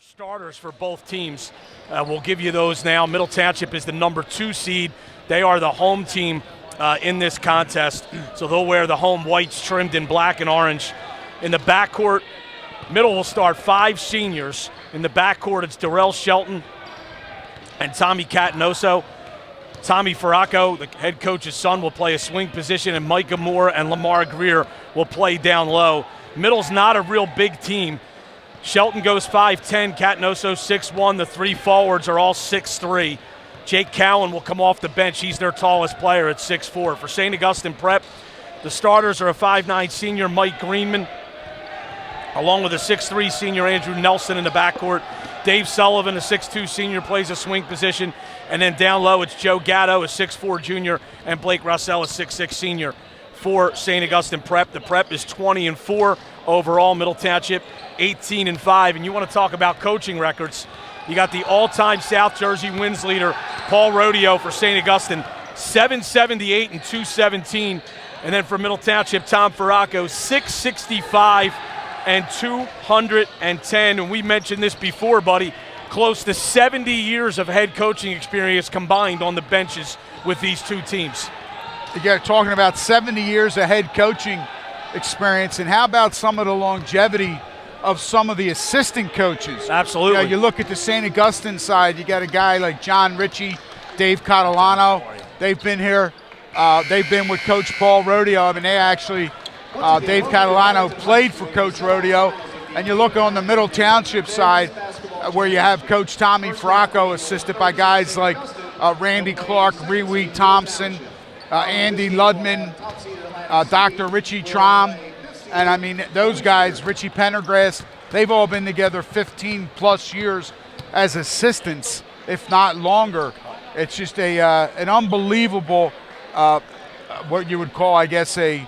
Your starters for both teams. We'll give you those now. Middle Township is the number 2 seed. They are the home team in this contest, so they'll wear the home whites trimmed in black and orange. In the backcourt, Middle will start 5 seniors. In the backcourt, it's Darrell Shelton and Tommy Catanoso. Tommy Farraco, the head coach's son, will play a swing position, and Micah Moore and Lamar Greer will play down low. Middle's not a real big team. Shelton goes 5'10", Catanoso 6'1". The 3 forwards are all 6'3". Jake Cowan will come off the bench. He's their tallest player at 6'4". For St. Augustine Prep, the starters are a 5'9" senior, Mike Greenman, along with a 6'3" senior, Andrew Nelson, in the backcourt. Dave Sullivan, a 6'2" senior, plays a swing position. And then down low, it's Joe Gatto, a 6'4" junior, and Blake Russell, a 6'6" senior for St. Augustine Prep. The Prep is 20-4 overall. Middle Township 18-5. And you want to talk about coaching records. You got the all-time South Jersey wins leader, Paul Rodeo, for St. Augustine, 778 and 217. And then for Middle Township, Tom Farraco, 665 and 210. And we mentioned this before, buddy, close to 70 years of head coaching experience combined on the benches with these two teams. You're talking about 70 years of head coaching experience, and how about some of the longevity of some of the assistant coaches? Absolutely. You look at the St. Augustine side, you got a guy like John Ritchie, Dave Catalano. They've been here. They've been with Coach Paul Rodeo. I mean, they actually, Dave Catalano played for Coach Rodeo. And you look on the Middle Township side, where you have Coach Tommy Farraco, assisted by guys like Randy Clark, Ree Thompson, Andy Ludman, Dr. Richie Trom. And I mean, those guys, Richie Pendergrass, they've all been together 15+ years as assistants, if not longer. It's just an unbelievable, what you would call, I guess, a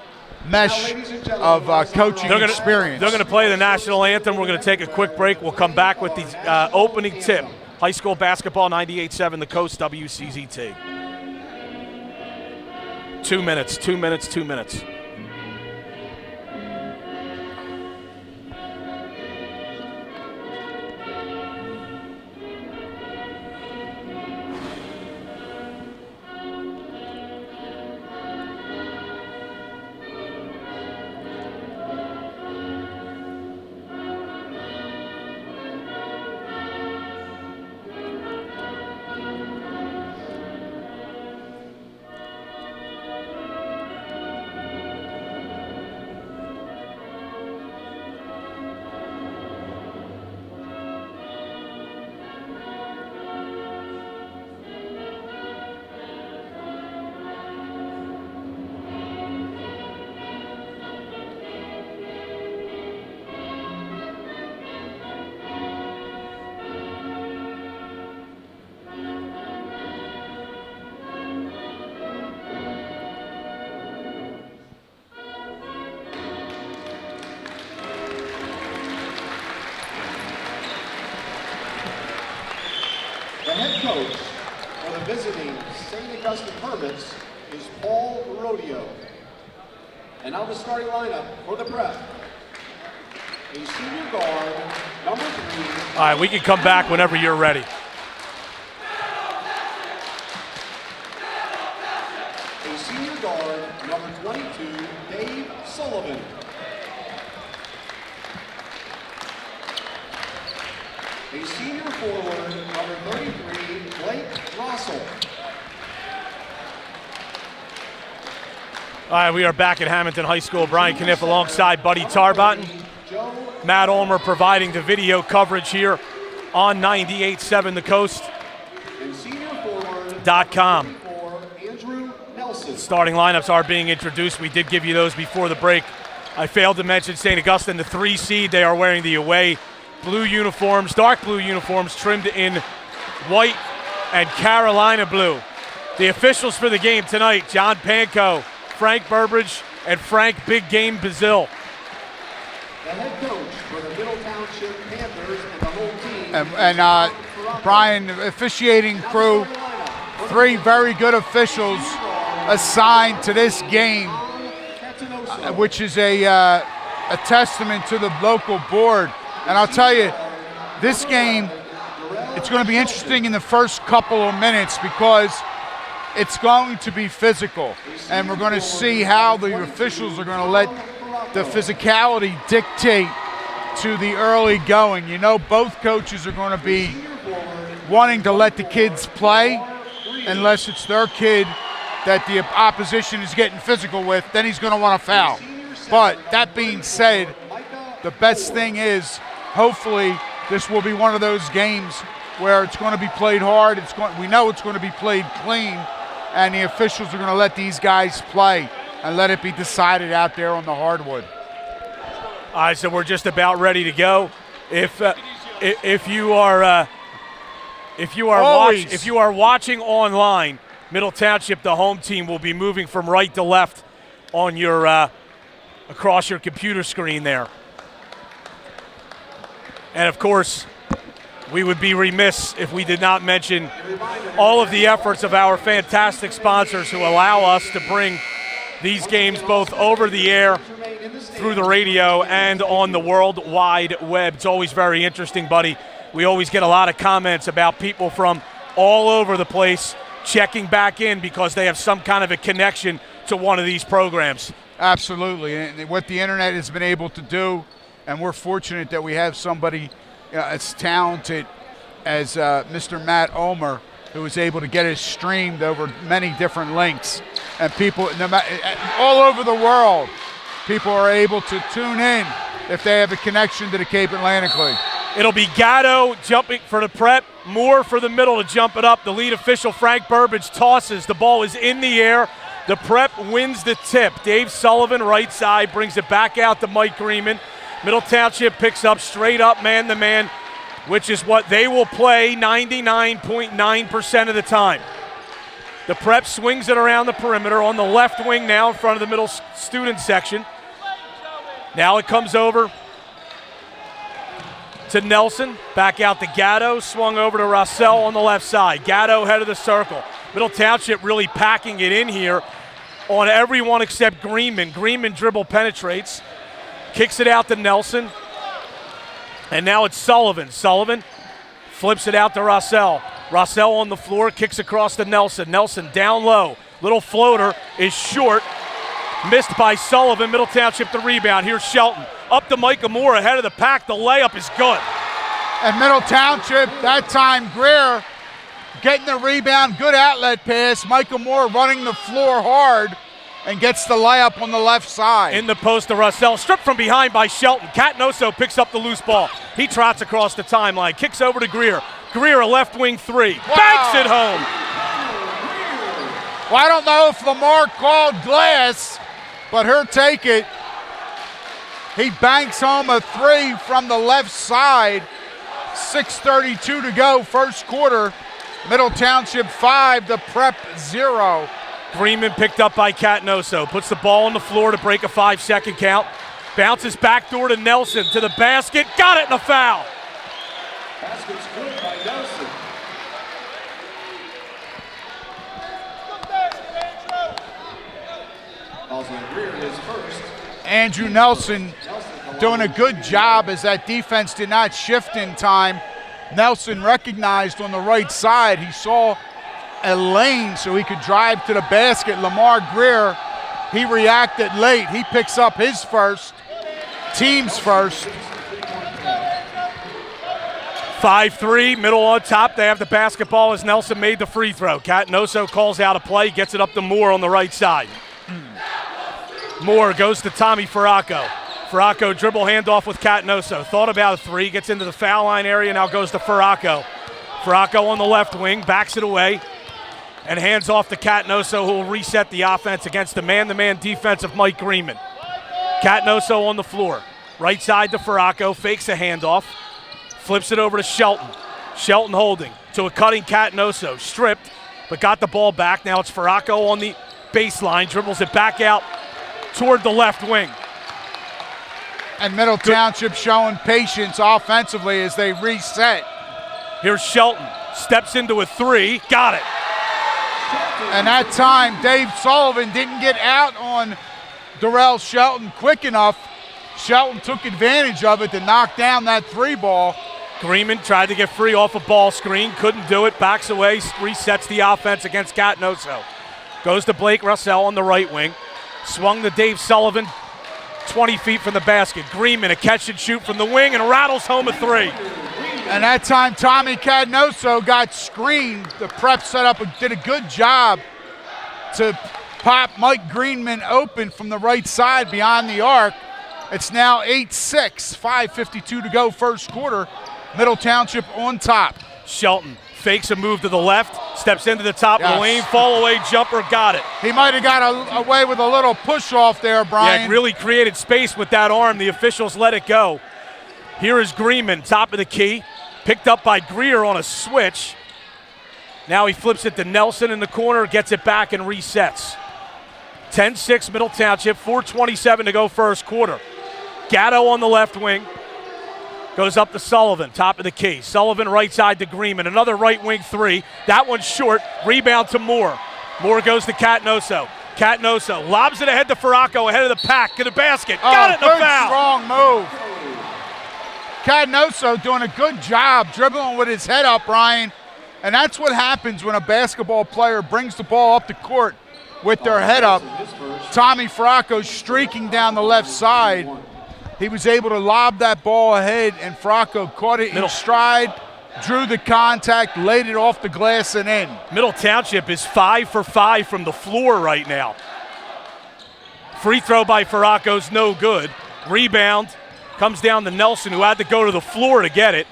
mesh of coaching experience. They're going to play the national anthem. We're going to take a quick break. We'll come back with the opening tip. High school basketball, 98.7 The Coast, WCZT. 2 minutes, 2 minutes, 2 minutes. The head coach for the visiting St. Augustine Hermits is Paul Rodeo. And now the starting lineup for the Prep. A senior guard, number 3. All right, we can come back whenever you're ready. A senior guard, number 22, Dave Sullivan. A senior forward, number 33, Blake Russell. All right, we are back at Hamilton High School. Brian Kniff alongside Buddy Tarbotton. Matt Ulmer providing the video coverage here on 98.7 The Coast. And senior forward, .com. Andrew Nelson. Starting lineups are being introduced. We did give you those before the break. I failed to mention St. Augustine, the 3 seed. They are wearing the away blue uniforms, dark blue uniforms, trimmed in white and Carolina blue. The officials for the game tonight, John Panko, Frank Burbridge, and Frank Big Game Bazil. The head coach for the Middle Township Panthers and the whole team. And Brian, officiating crew, 3 very good officials assigned to this game, which is a testament to the local board. And I'll tell you, this game, it's going to be interesting in the first couple of minutes because it's going to be physical, and we're going to see how the officials are going to let the physicality dictate to the early going. You know, both coaches are going to be wanting to let the kids play unless it's their kid that the opposition is getting physical with, then he's going to want to foul. But that being said, the best thing is hopefully this will be one of those games where it's going to be played hard. We know it's going to be played clean, and the officials are going to let these guys play and let it be decided out there on the hardwood. All right, so we're just about ready to go. If you are watching online, Middle Township, the home team, will be moving from right to left on your across your computer screen there. And of course, we would be remiss if we did not mention all of the efforts of our fantastic sponsors who allow us to bring these games both over the air, through the radio, and on the World Wide Web. It's always very interesting, buddy. We always get a lot of comments about people from all over the place checking back in because they have some kind of a connection to one of these programs. Absolutely, and what the internet has been able to do, and we're fortunate that we have somebody as talented as Mr. Matt Omer, who was able to get it streamed over many different links. And people all over the world, people are able to tune in if they have a connection to the Cape Atlantic League. It'll be Gatto jumping for the prep, Moore for the middle to jump it up. The lead official, Frank Burbage, tosses. The ball is in the air. The prep wins the tip. Dave Sullivan, right side, brings it back out to Mike Greenman. Middle Township picks up straight up man-to-man, which is what they will play 99.9% of the time. The prep swings it around the perimeter on the left wing now in front of the middle student section. Now it comes over to Nelson, back out to Gatto, swung over to Rossell on the left side. Gatto head of the circle. Middle Township really packing it in here on everyone except Greenman. Greenman dribble penetrates, kicks it out to Nelson, and now it's Sullivan. Sullivan flips it out to Rossell. Rossell on the floor, kicks across to Nelson. Nelson down low. Little floater is short. Missed by Sullivan. Middle Township the rebound. Here's Shelton. Up to Micah Moore ahead of the pack. The layup is good. And Middle Township, that time Greer getting the rebound. Good outlet pass. Micah Moore running the floor hard and gets the layup on the left side. In the post to Russell. Stripped from behind by Shelton. Catnoso picks up the loose ball. He trots across the timeline. Kicks over to Greer. Greer, a left wing three. Wow. Banks it home. Well, I don't know if Lamar called glass, but he'll take it. He banks home a three from the left side. 6:32 to go, first quarter. Middle Township 5, the prep 0. Greenman picked up by Catnoso. Puts the ball on the floor to break a 5-second count. Bounces backdoor to Nelson to the basket. Got it in a foul. Basket's good by Nelson. Calls on Greer his first. Andrew Nelson doing a good job as that defense did not shift in time. Nelson recognized on the right side. He saw a lane so he could drive to the basket. Lamar Greer, he reacted late. He picks up his first, team's first. 5-3, middle on top. They have the basketball as Nelson made the free throw. Catnoso calls out a play, gets it up to Moore on the right side. Moore goes to Tommy Ferracco. Ferracco dribble handoff with Catnoso. Thought about a three, gets into the foul line area, now goes to Ferracco. Ferracco on the left wing, backs it away, and hands off to Catnoso, who will reset the offense against the man-to-man defense of Mike Greenman. Catnoso on the floor. Right side to Ferracco, fakes a handoff, flips it over to Shelton. Shelton holding to a cutting Catnoso. Stripped, but got the ball back. Now it's Ferracco on the baseline, dribbles it back out toward the left wing. And Middle Township showing patience offensively as they reset. Here's Shelton, steps into a three, got it. And that time, Dave Sullivan didn't get out on Darrell Shelton quick enough. Shelton took advantage of it to knock down that three ball. Greenman tried to get free off a ball screen, couldn't do it, backs away, resets the offense against Catnoso. Goes to Blake Russell on the right wing. Swung to Dave Sullivan, 20 feet from the basket. Greenman, a catch and shoot from the wing, and rattles home a three. And that time, Tommy Cadnoso got screened. The prep set up and did a good job to pop Mike Greenman open from the right side beyond the arc. It's now 8-6, 5:52 to go first quarter. Middle Township on top. Shelton fakes a move to the left, steps into the top of the lane, fall away jumper, got it. He might have got away with a little push off there, Brian. Yeah, really created space with that arm. The officials let it go. Here is Greenman, top of the key, picked up by Greer on a switch. Now he flips it to Nelson in the corner, gets it back and resets. 10-6 Middle Township, 4:27 to go first quarter. Gatto on the left wing. Goes up to Sullivan, top of the key. Sullivan right side to Greenman. Another right wing three. That one's short. Rebound to Moore. Moore goes to Catnoso. Catnoso lobs it ahead to Farraco, ahead of the pack, to the basket. Got it in the foul. Strong move. Catnoso doing a good job dribbling with his head up, Brian. And that's what happens when a basketball player brings the ball up the court with their head up. Tommy Farraco streaking down the left side. He was able to lob that ball ahead, and Farraco caught it in stride, drew the contact, laid it off the glass and in. Middle Township is 5 for 5 from the floor right now. Free throw by Farraco's no good. Rebound comes down to Nelson, who had to go to the floor to get it.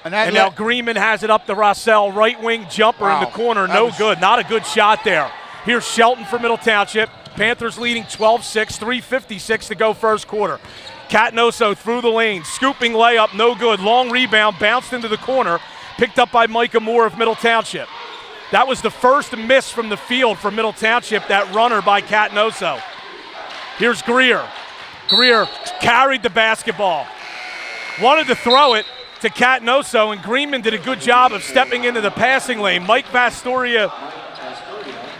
And now Greenman has it up to Rossell. Right wing jumper in the corner, no good. Not a good shot there. Here's Shelton for Middle Township. Panthers leading 12-6, 3:56 to go first quarter. Catnoso through the lane, scooping layup, no good. Long rebound, bounced into the corner, picked up by Micah Moore of Middle Township. That was the first miss from the field for Middle Township, that runner by Catnoso. Here's Greer. Greer carried the basketball. Wanted to throw it to Catnoso, and Greenman did a good job of stepping into the passing lane. Mike Vastoria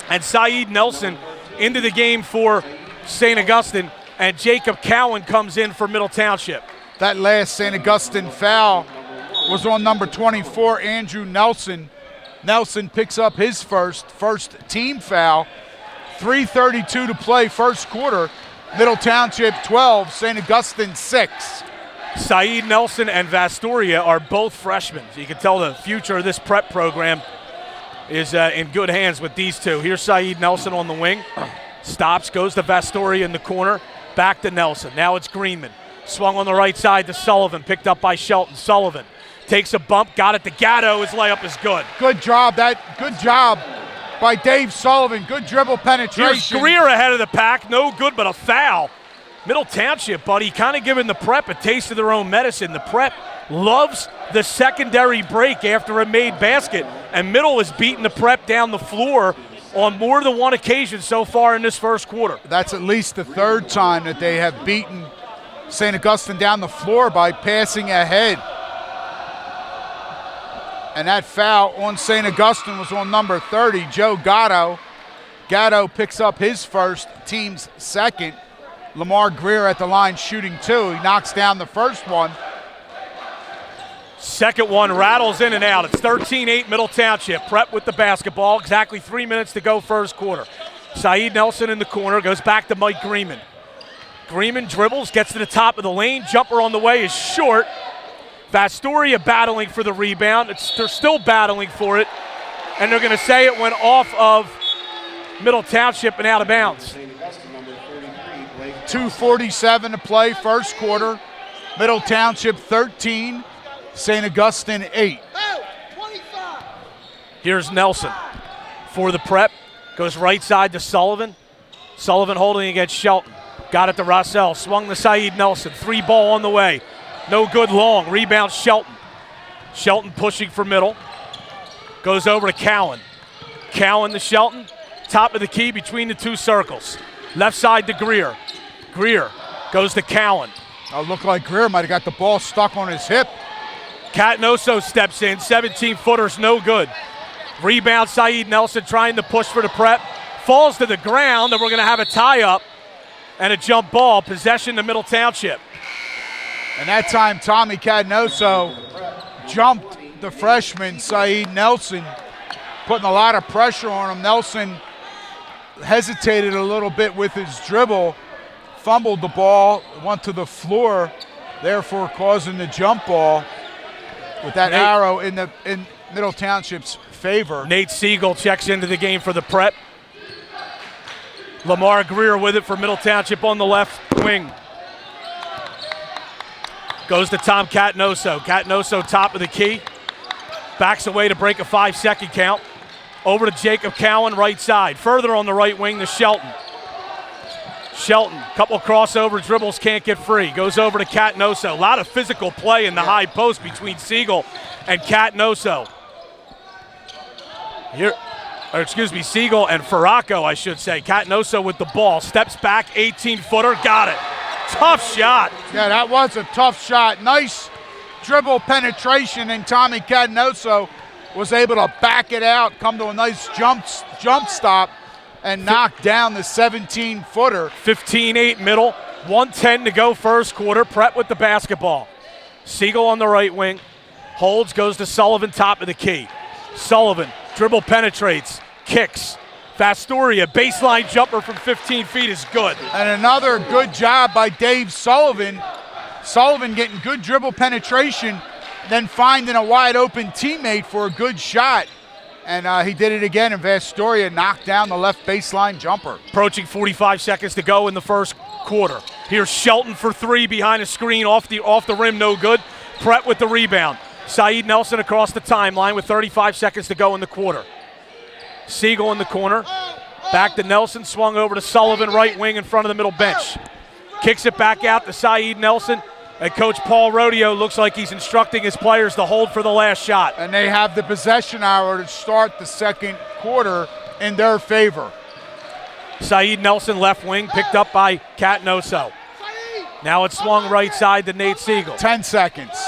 and Saeed Nelson into the game for St. Augustine. And Jacob Cowan comes in for Middle Township. That last St. Augustine foul was on number 24, Andrew Nelson. Nelson picks up his first team foul. 3:32 to play first quarter. Middle Township 12, St. Augustine 6. Saeed Nelson and Vastoria are both freshmen. So you can tell the future of this prep program is in good hands with these two. Here's Saeed Nelson on the wing. Stops, goes to Vastoria in the corner. Back to Nelson. Now it's Greenman. Swung on the right side to Sullivan. Picked up by Shelton. Sullivan takes a bump. Got it to Gatto. His layup is good. Good job. Good job by Dave Sullivan. Good dribble penetration. Here's Greer ahead of the pack. No good, but a foul. Middle Township, buddy, kind of giving the prep a taste of their own medicine. The prep loves the secondary break after a made basket. And Middle is beating the prep down the floor on more than one occasion so far in this first quarter. That's at least the third time that they have beaten St. Augustine down the floor by passing ahead. And that foul on St. Augustine was on number 30, Joe Gatto. Gatto picks up his first, team's second. Lamar Greer at the line shooting two. He knocks down the first one. Second one rattles in and out. It's 13-8 Middle Township. Prep with the basketball. Exactly 3 minutes to go first quarter. Saeed Nelson in the corner. Goes back to Mike Greenman. Greenman dribbles, gets to the top of the lane. Jumper on the way is short. Vastoria battling for the rebound. They're still battling for it. And they're going to say it went off of Middle Township and out of bounds. 2:47 to play first quarter. Middle Township 13. St. Augustine 8. Here's Nelson for the prep. Goes right side to Sullivan. Sullivan holding against Shelton. Got it to Rossell. Swung to Saeed Nelson. 3 ball on the way. No good long. Rebound Shelton. Shelton pushing for Middle. Goes over to Cowan. Cowan to Shelton. Top of the key between the two circles. Left side to Greer. Greer goes to Cowan. Looked like Greer might have got the ball stuck on his hip. Catnoso steps in, 17-footers, no good. Rebound, Saeed Nelson trying to push for the prep. Falls to the ground, and we're going to have a tie-up and a jump ball. Possession to Middle Township. And that time, Tommy Catnoso jumped the freshman, Saeed Nelson, putting a lot of pressure on him. Nelson hesitated a little bit with his dribble, fumbled the ball, went to the floor, therefore causing the jump ball with that arrow in Middle Township's favor. Nate Siegel checks into the game for the Prep. Lamar Greer with it for Middle Township on the left wing. Goes to Tom Catnoso. Catnoso top of the key. Backs away to break a 5-second count. Over to Jacob Cowan, right side. Further on the right wing to Shelton. Shelton, couple crossover dribbles, can't get free. Goes over to Catnoso. A lot of physical play in the high post between Siegel and Catnoso. Siegel and Farraco, I should say. Catnoso with the ball. Steps back, 18-footer, got it. Tough shot. Yeah, that was a tough shot. Nice dribble penetration, and Tommy Catnoso was able to back it out, come to a nice jump stop, and knock down the 17-footer. 15-8 middle, 1:10 to go first quarter. Prep with the basketball. Siegel on the right wing. Holds, goes to Sullivan, top of the key. Sullivan, dribble penetrates, kicks. Vastoria, baseline jumper from 15 feet is good. And another good job by Dave Sullivan. Sullivan getting good dribble penetration, then finding a wide open teammate for a good shot. And he did it again, and Vastoria knocked down the left baseline jumper. Approaching 45 seconds to go in the first quarter. Here's Shelton for three behind a screen, off the rim, no good. Prep with the rebound. Saeed Nelson across the timeline with 35 seconds to go in the quarter. Siegel in the corner. Back to Nelson, swung over to Sullivan, right wing in front of the middle bench. Kicks it back out to Saeed Nelson. And Coach Paul Rodeo looks like he's instructing his players to hold for the last shot. And they have the possession hour to start the second quarter in their favor. Saeed Nelson, left wing, picked up by Catnoso. Now it's swung right side to Nate Siegel. 10 seconds.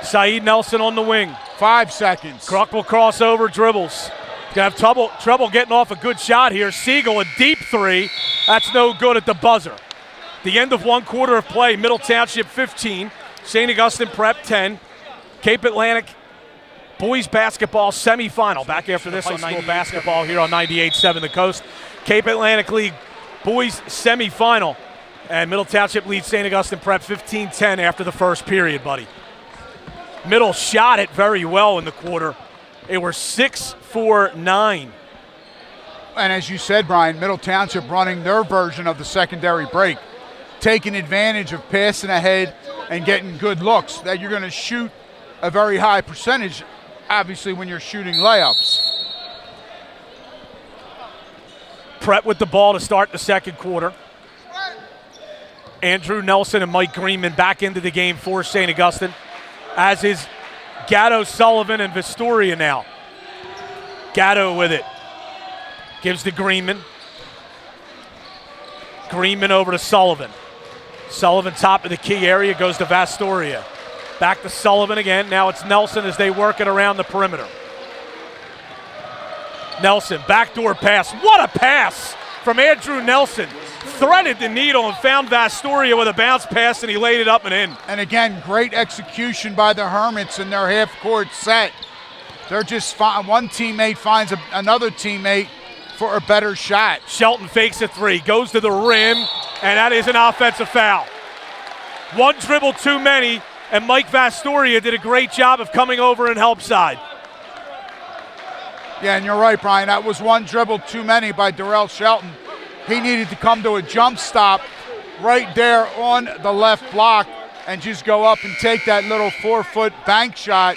Saeed Nelson on the wing. 5 seconds. Kruk will cross over, dribbles. Gonna have trouble getting off a good shot here. Siegel, a deep three. That's no good at the buzzer. The end of one quarter of play, Middle Township 15, St. Augustine Prep 10, Cape Atlantic boys basketball semifinal. Back after this on high school basketball here on 98.7 The Coast. Cape Atlantic League boys semifinal. And Middle Township leads St. Augustine Prep 15-10 after the first period, buddy. Middle shot it very well in the quarter. They were 6-4-9. And as you said, Brian, Middle Township running their version of the secondary break, taking advantage of passing ahead and getting good looks. That you're going to shoot a very high percentage, obviously, when you're shooting layups. Prep with the ball to start the second quarter. Andrew Nelson and Mike Greenman back into the game for St. Augustine, as is Gatto, Sullivan, and Vastoria now. Gatto with it. Gives to Greenman. Greenman over to Sullivan. Sullivan top of the key area, goes to Vastoria. Back to Sullivan again. Now it's Nelson as they work it around the perimeter. Nelson, backdoor pass. What a pass from Andrew Nelson. Threaded the needle and found Vastoria with a bounce pass, and he laid it up and in. And again, great execution by the Hermits in their half-court set. They're just one teammate finds another teammate for a better shot. Shelton fakes a three, goes to the rim, and that is an offensive foul. One dribble too many, and Mike Vastoria did a great job of coming over and help side. Yeah, and you're right, Brian. That was one dribble too many by Darrell Shelton. He needed to come to a jump stop right there on the left block and just go up and take that little 4-foot bank shot.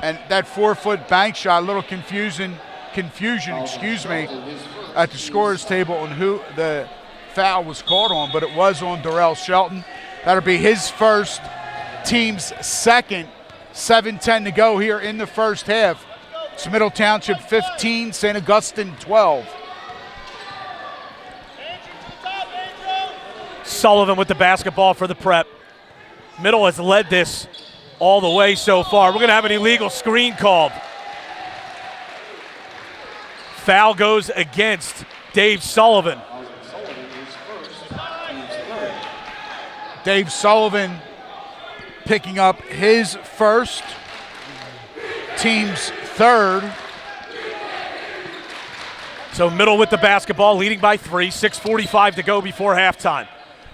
And that 4-foot bank shot, a little confusion, at the scorer's table on who the foul was called on, but it was on Darrell Shelton. That'll be his first, team's second. 7:10 to go here in the first half. It's Middle Township 15, St. Augustine 12. Sullivan with the basketball for the Prep. Middle has led this all the way so far. We're going to have an illegal screen called. Foul goes against Dave Sullivan. Dave Sullivan picking up his first, team's third. So Middle with the basketball, leading by 3, 6:45 to go before halftime.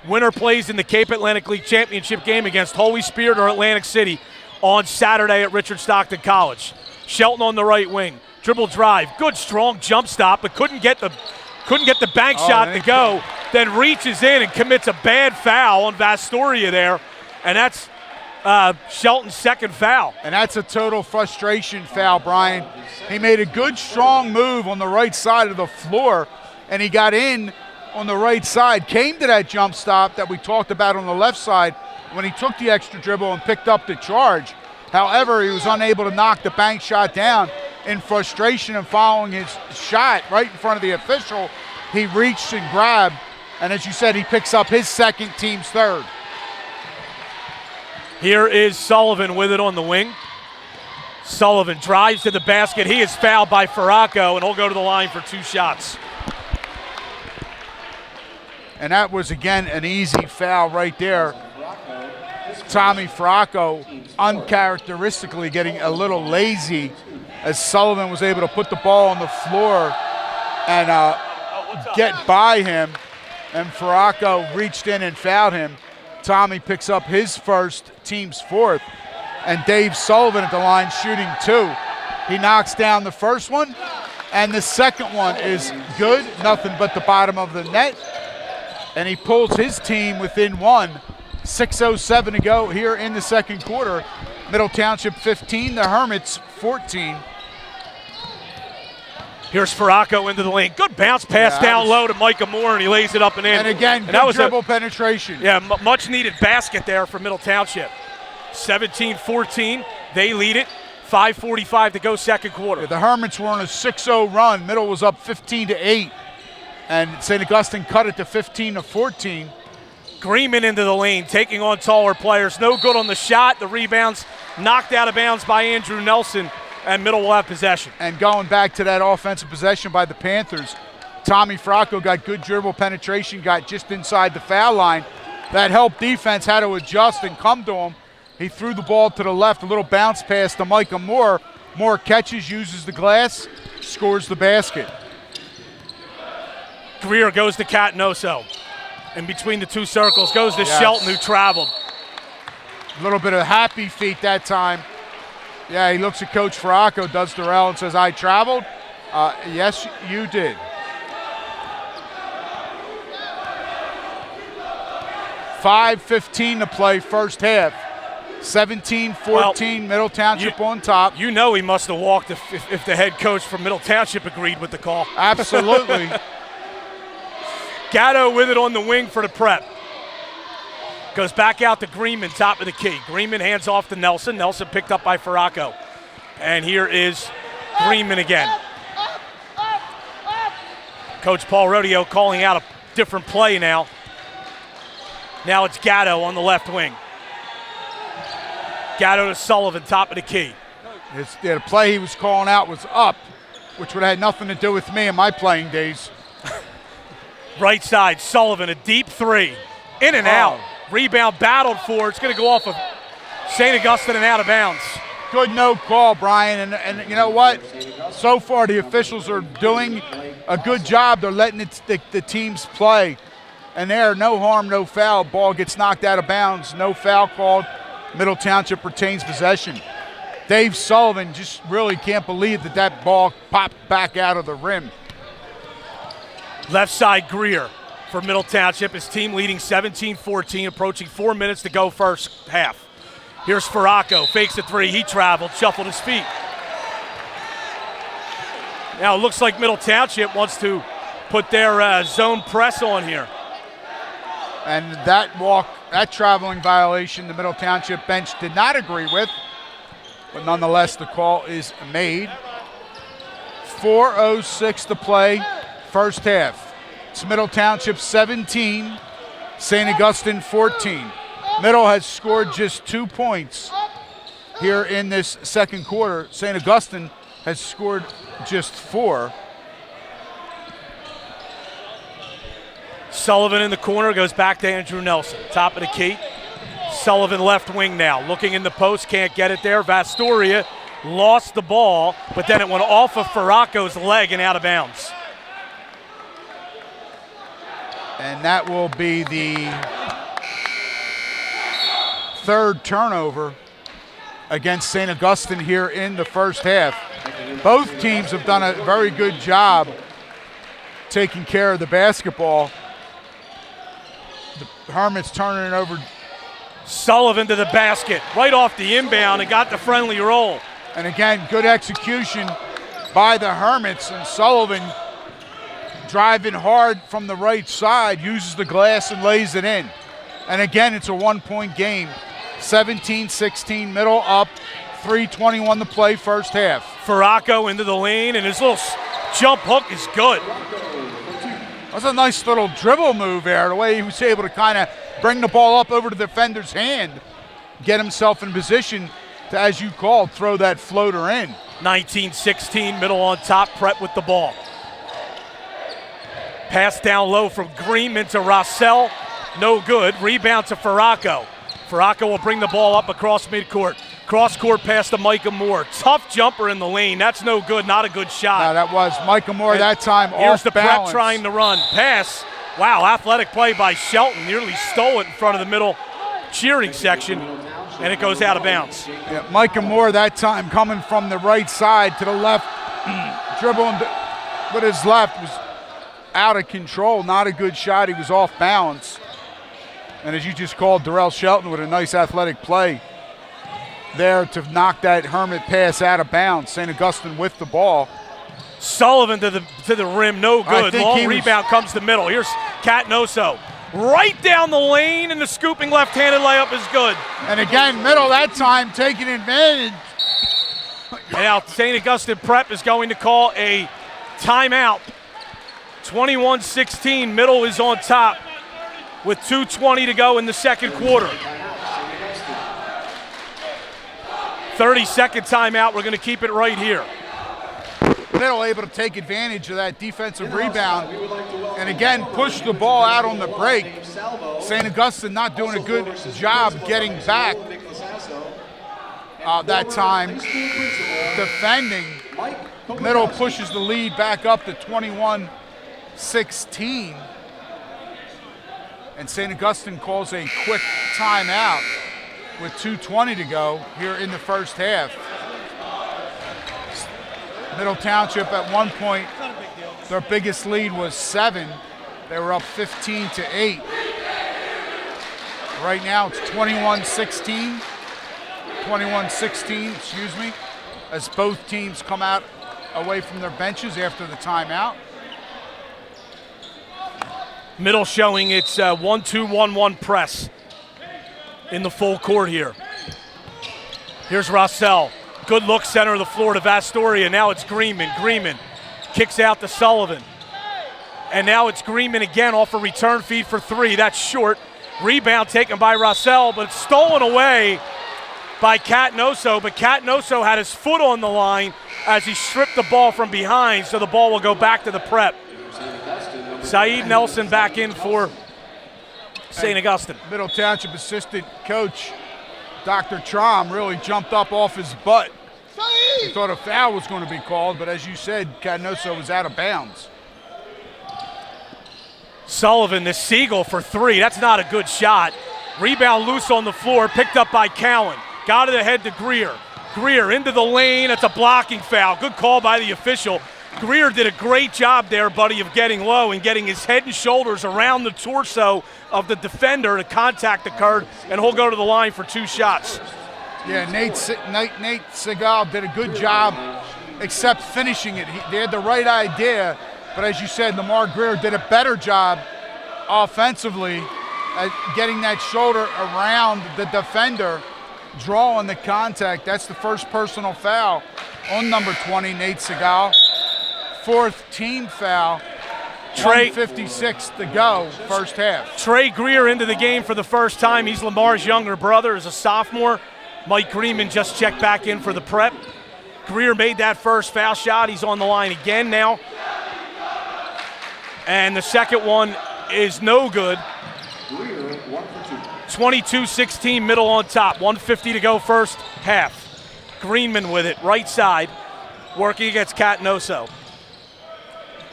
Winner plays in the Cape Atlantic League Championship game against Holy Spirit or Atlantic City on Saturday at Richard Stockton College. Shelton on the right wing. Dribble drive, good strong jump stop, but couldn't get the bank shot to go. Then reaches in and commits a bad foul on Vastoria there, and that's Shelton's second foul. And that's a total frustration foul, Brian. He made a good, strong move on the right side of the floor, and he got in on the right side, came to that jump stop that we talked about on the left side when he took the extra dribble and picked up the charge. However, he was unable to knock the bank shot down. In frustration and following his shot right in front of the official, he reached and grabbed, and as you said, he picks up his second, team's third. Here is Sullivan with it on the wing. Sullivan drives to the basket. He is fouled by Farraco, and he'll go to the line for 2 shots. And that was, again, an easy foul right there. Tommy Farraco uncharacteristically getting a little lazy as Sullivan was able to put the ball on the floor and get by him, and Farraco reached in and fouled him. Tommy picks up his first, team's fourth, and Dave Sullivan at the line shooting 2. He knocks down the first one, and the second one is good, nothing but the bottom of the net, and he pulls his team within 1. 6:07 to go here in the second quarter. Middle Township 15, the Hermits 14. Here's Farraco into the lane. Good bounce pass down low to Micah Moore, and he lays it up and in. And again, good that was dribble penetration. Yeah, much needed basket there for Middle Township. 17-14, they lead it. 5:45 to go second quarter. Yeah, the Hermits were on a 6-0 run. Middle was up 15-8, and St. Augustine cut it to 15-14. Greenman into the lane, taking on taller players. No good on the shot. The rebounds knocked out of bounds by Andrew Nelson, and Middle will have possession. And going back to that offensive possession by the Panthers, Tommy Farraco got good dribble penetration, got just inside the foul line. That helped defense, had to adjust and come to him. He threw the ball to the left, a little bounce pass to Micah Moore. Moore catches, uses the glass, scores the basket. Greer goes to Catanoso. In between the 2 circles, goes to Shelton, who traveled. A little bit of happy feet that time. Yeah, he looks at Coach Farraco, does Durrell, and says, I traveled? Yes, you did. $5:15 to play first half. 17-14, Middle Township on top. You know he must have walked if the head coach from Middle Township agreed with the call. Absolutely. Gatto with it on the wing for the prep. Goes back out to Greenman, top of the key. Greenman hands off to Nelson. Nelson picked up by Farraco. And here is Greenman again. Coach Paul Rodeo calling out a different play now. Now it's Gatto on the left wing. Gatto to Sullivan, top of the key. The play he was calling out was up, which would have had nothing to do with me in my playing days. Right side, Sullivan, a deep 3. In and out. Rebound battled for. It's going to go off of St. Augustine and out of bounds. Good no call, Brian. And you know what? So far, the officials are doing a good job. They're letting the teams play. And there, no harm, no foul. Ball gets knocked out of bounds. No foul called. Middle Township retains possession. Dave Sullivan just really can't believe that ball popped back out of the rim. Left side, Greer for Middle Township. His team leading 17-14, approaching 4 minutes to go first half. Here's Farraco, fakes a 3. He traveled, shuffled his feet. Now it looks like Middle Township wants to put their zone press on here. And that traveling violation, the Middle Township bench did not agree with, but nonetheless the call is made. 4:06 to play, first half. It's Middle Township 17, St. Augustine 14. Middle has scored just 2 points here in this second quarter. St. Augustine has scored just 4. Sullivan in the corner, goes back to Andrew Nelson. Top of the key. Sullivan left wing now, looking in the post, can't get it there. Vastoria lost the ball, but then it went off of Faraco's leg and out of bounds. And that will be the third turnover against St. Augustine here in the first half. Both teams have done a very good job taking care of the basketball. The Hermits turning it over. Sullivan to the basket, right off the inbound, and got the friendly roll. And again, good execution by the Hermits, and Sullivan driving hard from the right side, uses the glass and lays it in. And again, it's a 1-point game. 17-16, middle up, 3:21 to play, first half. Faraco into the lane, and his little jump hook is good. That's a nice little dribble move there, the way he was able to kind of bring the ball up over the defender's hand, get himself in position to, as you called, throw that floater in. 19-16, middle on top, Prep with the ball. Pass down low from Greenman to Rossell, no good. Rebound to Faraco. Faraco will bring the ball up across midcourt. Cross-court pass to Micah Moore. Tough jumper in the lane. That's no good. Not a good shot. No, that was Micah Moore that time. Here's the balance. Prep trying to run. Pass. Wow, athletic play by Shelton. Nearly stole it in front of the middle cheering section, and it goes out of bounds. Yeah, Micah Moore that time coming from the right side to the left, dribbling with his left was out of control. Not a good shot. He was off balance. And as you just called, Darrell Shelton with a nice athletic play there to knock that Hermit pass out of bounds. St. Augustine with the ball. Sullivan to the rim, no good. Long rebound comes to middle. Here's Catnoso. Right down the lane, and the scooping left-handed layup is good. And again, middle that time taking advantage. And now St. Augustine Prep is going to call a timeout. 21-16, middle is on top with 2:20 to go in the second quarter. 30-second timeout. We're going to keep it right here. Middle able to take advantage of that defensive rebound and again push the ball out on the break. St. Augustine not doing a good job getting back that time, defending. Middle pushes the lead back up to 21-16. And St. Augustine calls a quick timeout with 2:20 to go here in the first half. Middle Township at one point, their biggest lead was 7. They were up 15-8. Right now it's 21-16, excuse me, as both teams come out away from their benches after the timeout. Middle showing its 1-2-1-1 press in the full court here. Here's Rossell. Good look, center of the floor to Vastoria. Now it's Greenman. Greenman kicks out to Sullivan. And now it's Greenman again off a return feed for 3. That's short. Rebound taken by Rossell, but it's stolen away by Catnoso. But Catnoso had his foot on the line as he stripped the ball from behind, so the ball will go back to the Prep. Saeed Nelson back in for St. Augustine. Middle Township assistant coach Dr. Trom really jumped up off his butt. He thought a foul was going to be called, but as you said, Catnoso was out of bounds. Sullivan, the Seagull for 3. That's not a good shot. Rebound loose on the floor, picked up by Cowan. Got it ahead to Greer. Greer into the lane. That's a blocking foul. Good call by the official. Greer did a great job there, buddy, of getting low and getting his head and shoulders around the torso of the defender. The contact occurred, and he'll go to the line for 2 shots. Yeah, Nate Segal did a good job except finishing it. They had the right idea, but as you said, Lamar Greer did a better job offensively at getting that shoulder around the defender, drawing the contact. That's the first personal foul on number 20, Nate Segal. 4th team foul. 1:56 to go, first half. Trey Greer into the game for the first time. He's Lamar's younger brother as a sophomore. Mike Greenman just checked back in for the Prep. Greer made that first foul shot. He's on the line again now. And the second one is no good. Greer, 1 for 2. 22-16, Middle on top. 1:50 to go first half. Greenman with it, right side, working against Catanoso.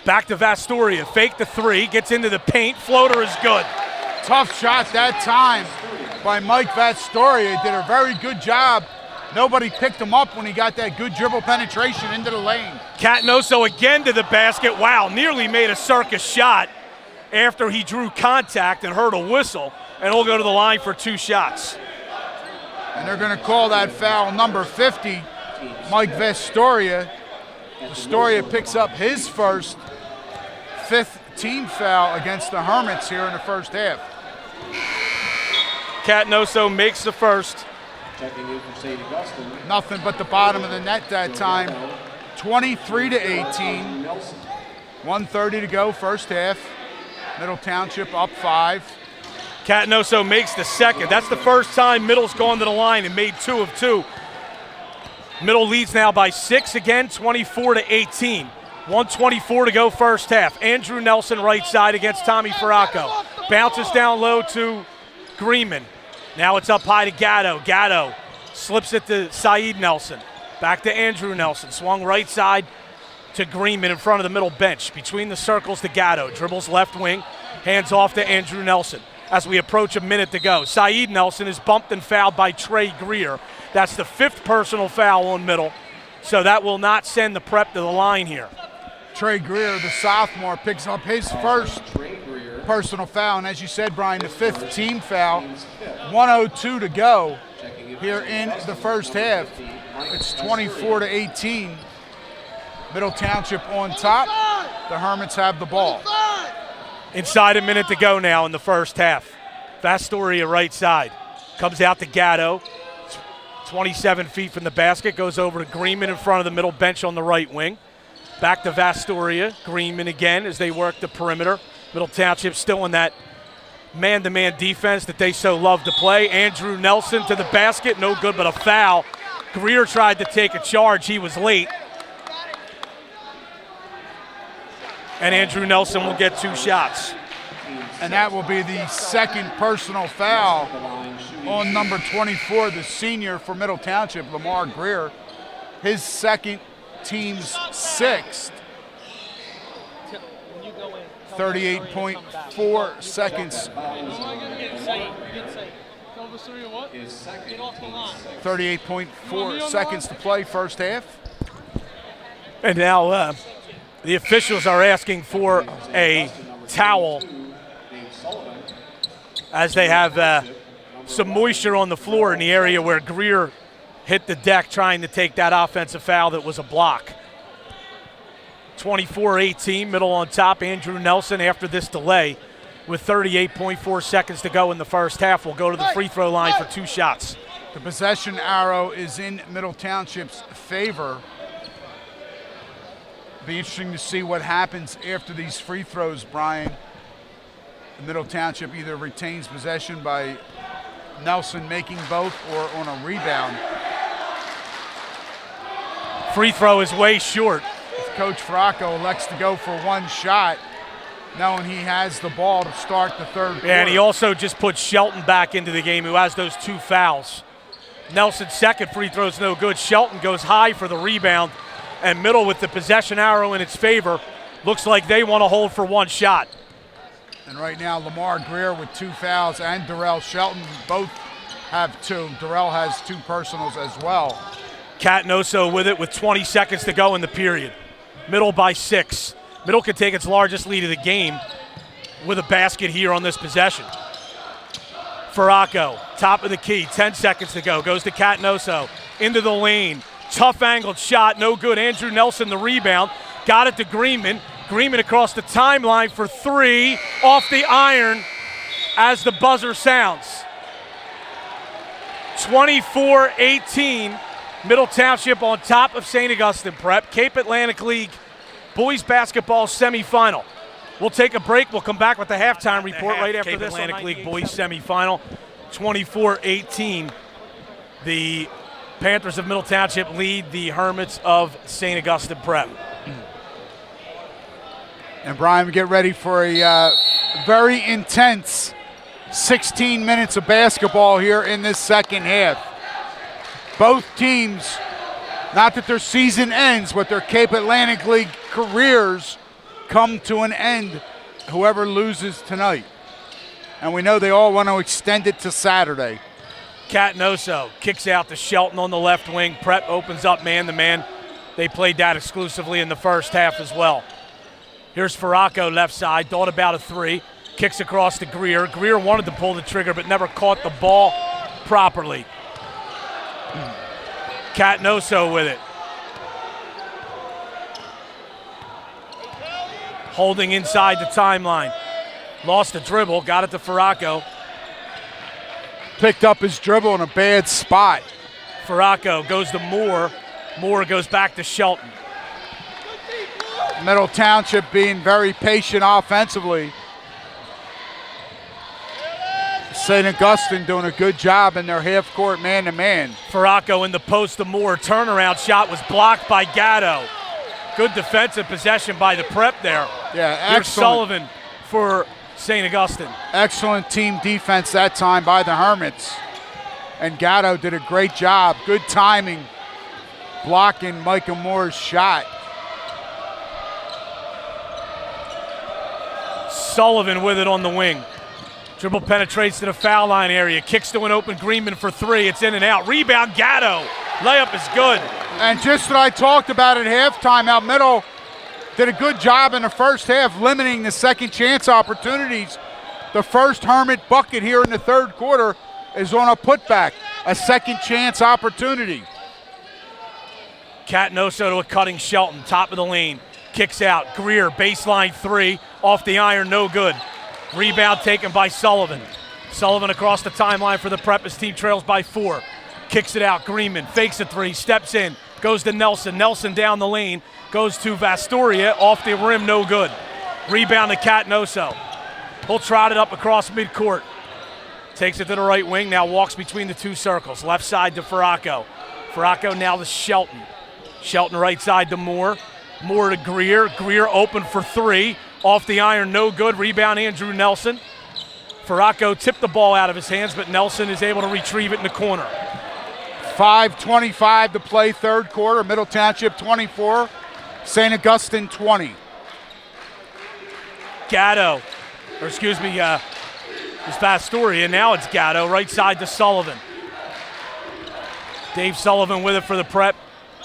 Back to Vastoria, fake the three, gets into the paint, floater is good. Tough shot that time by Mike Vastoria. Did a very good job. Nobody picked him up when he got that good dribble penetration into the lane. Catanoso again to the basket. Wow, nearly made a circus shot after he drew contact and heard a whistle, and he'll go to the line for 2 shots. And they're going to call that foul number 50, Mike Vastoria. Vastoria picks up his first 5th team foul against the Hermits here in the first half. Catanoso makes the first. Checking in for St. Augustine. Nothing but the bottom of the net that time. 23-18. 1:30 to go first half. Middle Township up 5. Catanoso makes the second. That's the first time Middle's gone to the line and made 2 of 2. Middle leads now by 6 again, 24-18. 1:24 to go first half. Andrew Nelson right side against Tommy Farraco. Bounces down low to Greenman. Now it's up high to Gatto. Gatto slips it to Saeed Nelson. Back to Andrew Nelson. Swung right side to Greenman in front of the middle bench. Between the circles to Gatto. Dribbles left wing. Hands off to Andrew Nelson. As we approach a minute to go, Saeed Nelson is bumped and fouled by Trey Greer. That's the 5th personal foul on Middle. So that will not send the Prep to the line here. Trey Greer, the sophomore, picks up his first personal foul. And as you said, Brian, the 5th team foul. 1:02 to go here in the first half. It's 24-18. Middle Township on top. The Hermits have the ball. Inside a minute to go now in the first half. Vastoria right side. Comes out to Gatto. 27 feet from the basket. Goes over to Greenman in front of the middle bench on the right wing. Back to Vastoria. Greenman again as they work the perimeter. Middle Township still in that man-to-man defense that they so love to play. Andrew Nelson to the basket. No good, but a foul. Greer tried to take a charge. He was late. And Andrew Nelson will get 2 shots. And that will be the 2nd personal foul on number 24, the senior for Middle Township, Lamar Greer. His 2nd, team's 6th. 38.4 seconds. 38.4 seconds to play first half. And now the officials are asking for a towel as they have some moisture on the floor in the area where Greer hit the deck trying to take that offensive foul that was a block. 24-18, Middle on top. Andrew Nelson after this delay with 38.4 seconds to go in the first half will go to the free throw line for 2 shots. The possession arrow is in Middle Township's favor. Be interesting to see what happens after these free throws, Brian. Middle Township either retains possession by Nelson making both or on a rebound. Free throw is way short. If Coach Farraco elects to go for 1 shot, knowing he has the ball to start the 3rd quarter. And he also just put Shelton back into the game, who has those 2 fouls. Nelson's 2nd free throw is no good. Shelton goes high for the rebound, and Middle with the possession arrow in its favor. Looks like they want to hold for 1 shot. And right now, Lamar Greer with 2 fouls and Darrell Shelton both have 2. Darrell has 2 personals as well. Catanoso with it with 20 seconds to go in the period. Middle by 6. Middle can take its largest lead of the game with a basket here on this possession. Farraco, top of the key, 10 seconds to go. Goes to Catanoso, into the lane. Tough angled shot, no good. Andrew Nelson the rebound. Got it to Greenman. Greenman across the timeline for 3, off the iron as the buzzer sounds. 24-18, Middle Township on top of St. Augustine Prep. Cape Atlantic League boys basketball semifinal. We'll take a break. We'll come back with the halftime report right after Cape this. Atlantic League boys semifinal, 24-18. The Panthers of Middle Township lead the Hermits of St. Augustine Prep. And Brian, we get ready for a very intense 16 minutes of basketball here in this second half. Both teams, not that their season ends, but their Cape Atlantic League careers come to an end, whoever loses tonight. And we know they all want to extend it to Saturday. Catanoso kicks out to Shelton on the left wing. Prep opens up man-to-man. They played that exclusively in the first half as well. Here's Farraco left side, thought about a three. Kicks across to Greer. Greer wanted to pull the trigger but never caught the ball properly. Catanoso with it. Holding inside the timeline. Lost the dribble, got it to Farraco. Picked up his dribble in a bad spot. Farraco goes to Moore. Moore goes back to Shelton. Middle Township being very patient offensively. St. Augustine doing a good job in their half-court man-to-man. Farraco in the post to Moore. Turnaround shot was blocked by Gatto. Good defensive possession by the Prep there. Yeah, Here's excellent. Sullivan for St. Augustine. Excellent team defense that time by the Hermits. And Gatto did a great job. Good timing, blocking Micah Moore's shot. Sullivan with it on the wing. Dribble penetrates to the foul line area. Kicks to an open Greenman for three. It's in and out. Rebound, Gatto. Layup is good. And just what I talked about at halftime, out middle did a good job in the first half limiting the second chance opportunities. The first Hermit bucket here in the third quarter is on a putback, a second chance opportunity. Catanoso to a cutting Shelton, top of the lane. Kicks out. Greer, baseline three. Off the iron, no good. Rebound taken by Sullivan. Sullivan across the timeline for the Prep. His team trails by 4. Kicks it out. Greenman fakes a three, steps in, goes to Nelson. Nelson down the lane, goes to Vastoria. Off the rim, no good. Rebound to Catanoso. He'll trot it up across midcourt. Takes it to the right wing, now walks between the two circles. Left side to Farraco. Farraco now to Shelton. Shelton right side to Moore. Moore to Greer. Greer open for three. Off the iron, no good. Rebound, Andrew Nelson. Farraco tipped the ball out of his hands, but Nelson is able to retrieve it in the corner. 5:25 to play third quarter. Middle Township 24, St. Augustine 20. Gatto, or excuse me, it's Vastoria. Now it's Gatto, right side to Sullivan. Dave Sullivan with it for the Prep.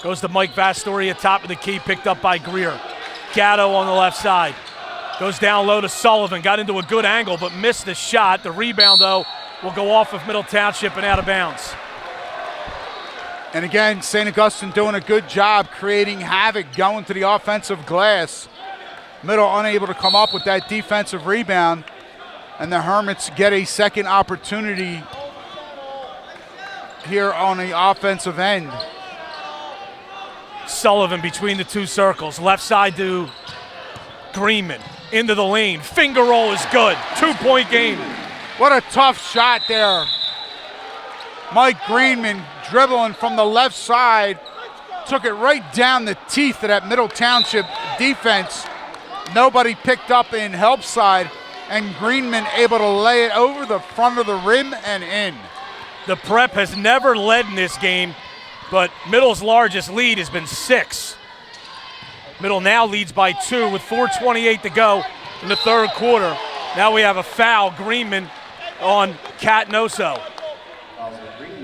Goes to Mike Vastoria, top of the key, picked up by Greer. Gatto on the left side. Goes down low to Sullivan. Got into a good angle, but missed the shot. The rebound, though, will go off of Middle Township and out of bounds. And again, St. Augustine doing a good job creating havoc, going to the offensive glass. Middle unable to come up with that defensive rebound. And the Hermits get a second opportunity here on the offensive end. Sullivan between the two circles. Left side to Greenman. Into the lane. Finger roll is good. 2-point game. What a tough shot there. Mike Greenman dribbling from the left side. Took it right down the teeth of that Middle Township defense. Nobody picked up in help side. And Greenman able to lay it over the front of the rim and in. The Prep has never led in this game, but Middle's largest lead has been 6. Middle now leads by 2 with 4:28 to go in the third quarter. Now we have a foul, Greenman on Catanoso.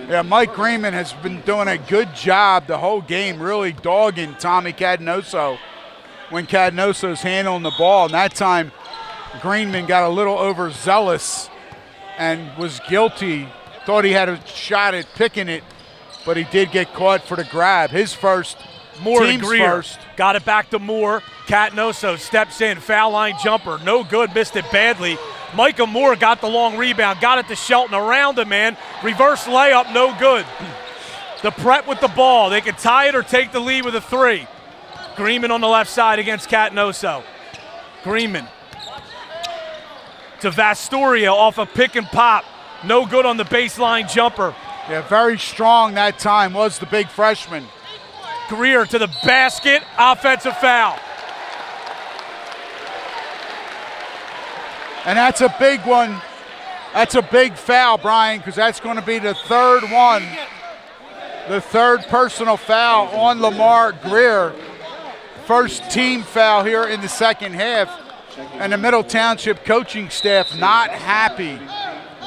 Yeah, Mike Greenman has been doing a good job the whole game, really dogging Tommy Catanoso when Catanoso's handling the ball. And that time, Greenman got a little overzealous and was guilty. Thought he had a shot at picking it, but he did get caught for the grab. His first, Moore team's to Greer. first. Got it back to Moore. Catanoso steps in, foul line jumper, no good, missed it badly. Micah Moore got the long rebound, got it to Shelton, around him, man. Reverse layup, no good. The Prep with the ball. They can tie it or take the lead with a 3. Greenman on the left side against Catanoso. Greenman to Vastoria off a pick and pop. No good on the baseline jumper. Yeah, very strong that time was the big freshman. Greer to the basket, offensive foul. And that's a big one. That's a big foul, Brian, because that's going to be the third one. The third personal foul on Lamar Greer. First team foul here in the second half. And the Middle Township coaching staff not happy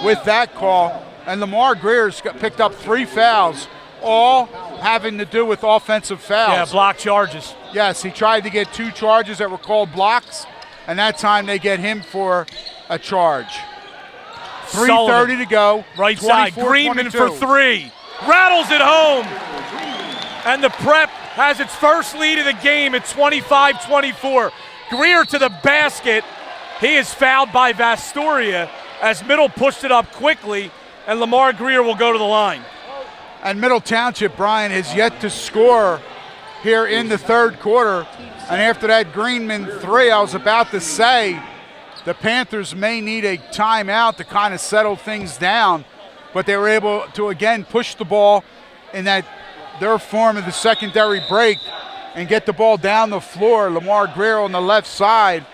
with that call. And Lamar Greer's picked up 3 fouls, all having to do with offensive fouls. Yeah, block charges. Yes, he tried to get 2 charges that were called blocks, and that time they get him for a charge. 3:30 to go. Right side, Greenman for 3. Rattles it home. And the Prep has its first lead of the game at 25-24. Greer to the basket. He is fouled by Vastoria as Middle pushed it up quickly, and Lamar Greer will go to the line. And Middle Township, Brian, has yet to score here in the third quarter. And after that Greenman 3, I was about to say the Panthers may need a timeout to kind of settle things down, but they were able to again push the ball in their form of the secondary break and get the ball down the floor. Lamar Greer on the left side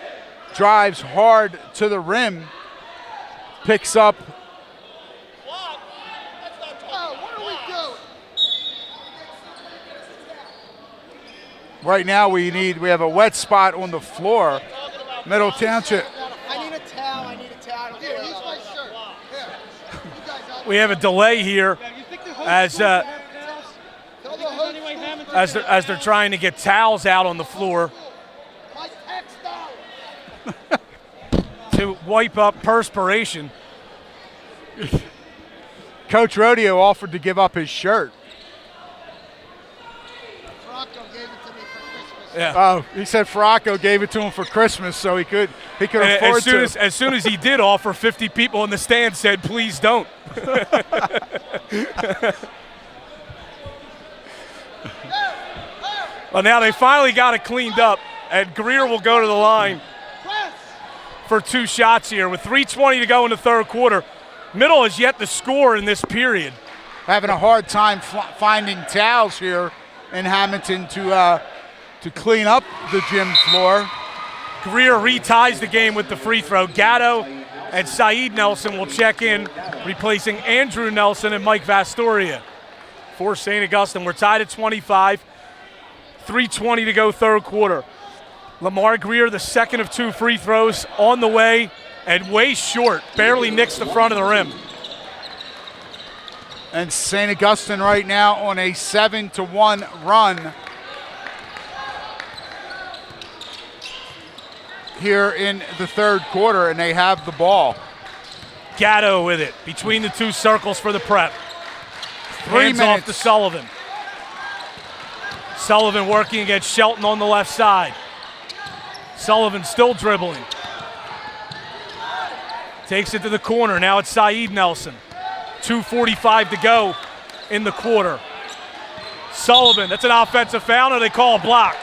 drives hard to the rim, picks up. Right now we have a wet spot on the floor. Middle Township. I need a towel. Here, use my shirt. Here. We have a delay here as they're trying to get towels out on the floor to wipe up perspiration. Coach Rodeo offered to give up his shirt. Yeah. Oh, he said Farraco gave it to him for Christmas, so he could afford to. As soon as he did offer, 50 people in the stand said, "Please don't." Well, now they finally got it cleaned up, and Greer will go to the line for 2 shots here with 3:20 to go in the third quarter. Middle has yet to score in this period. Having a hard time finding towels here in Hamilton to clean up the gym floor. Greer reties the game with the free throw. Gatto and Saeed Nelson will check in, replacing Andrew Nelson and Mike Vastoria for St. Augustine. We're tied at 25, 3:20 to go third quarter. Lamar Greer, the second of 2 free throws on the way and way short, barely nicks the front of the rim. And St. Augustine right now on a 7-1 run here in the third quarter, and they have the ball. Gatto with it between the 2 circles for the Prep. 3 Hands minutes off to Sullivan. Sullivan working against Shelton on the left side. Sullivan still dribbling. Takes it to the corner. Now it's Saeed Nelson. 2:45 to go in the quarter. Sullivan, that's an offensive foul, or they call a block.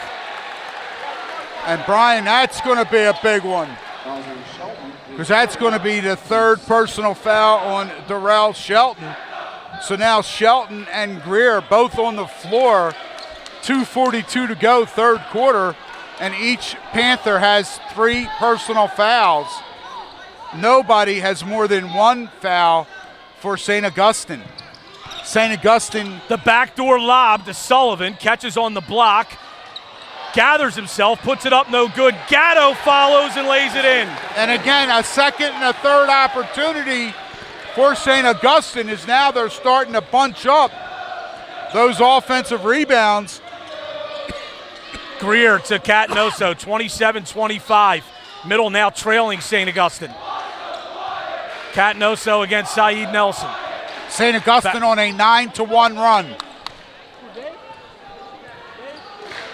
And Brian, that's going to be a big one, because that's going to be the third personal foul on Darrell Shelton. So now Shelton and Greer both on the floor. 2:42 to go, third quarter, and each Panther has 3 personal fouls. Nobody has more than 1 foul for St. Augustine. St. Augustine. The backdoor lob to Sullivan, catches on the block, gathers himself, puts it up, no good. Gatto follows and lays it in. And again, a second and a third opportunity for St. Augustine is now they're starting to bunch up those offensive rebounds. Greer to Catanoso, 27-25. Middle now trailing St. Augustine. Catanoso against Saeed Nelson. St. Augustine on a 9-1 run.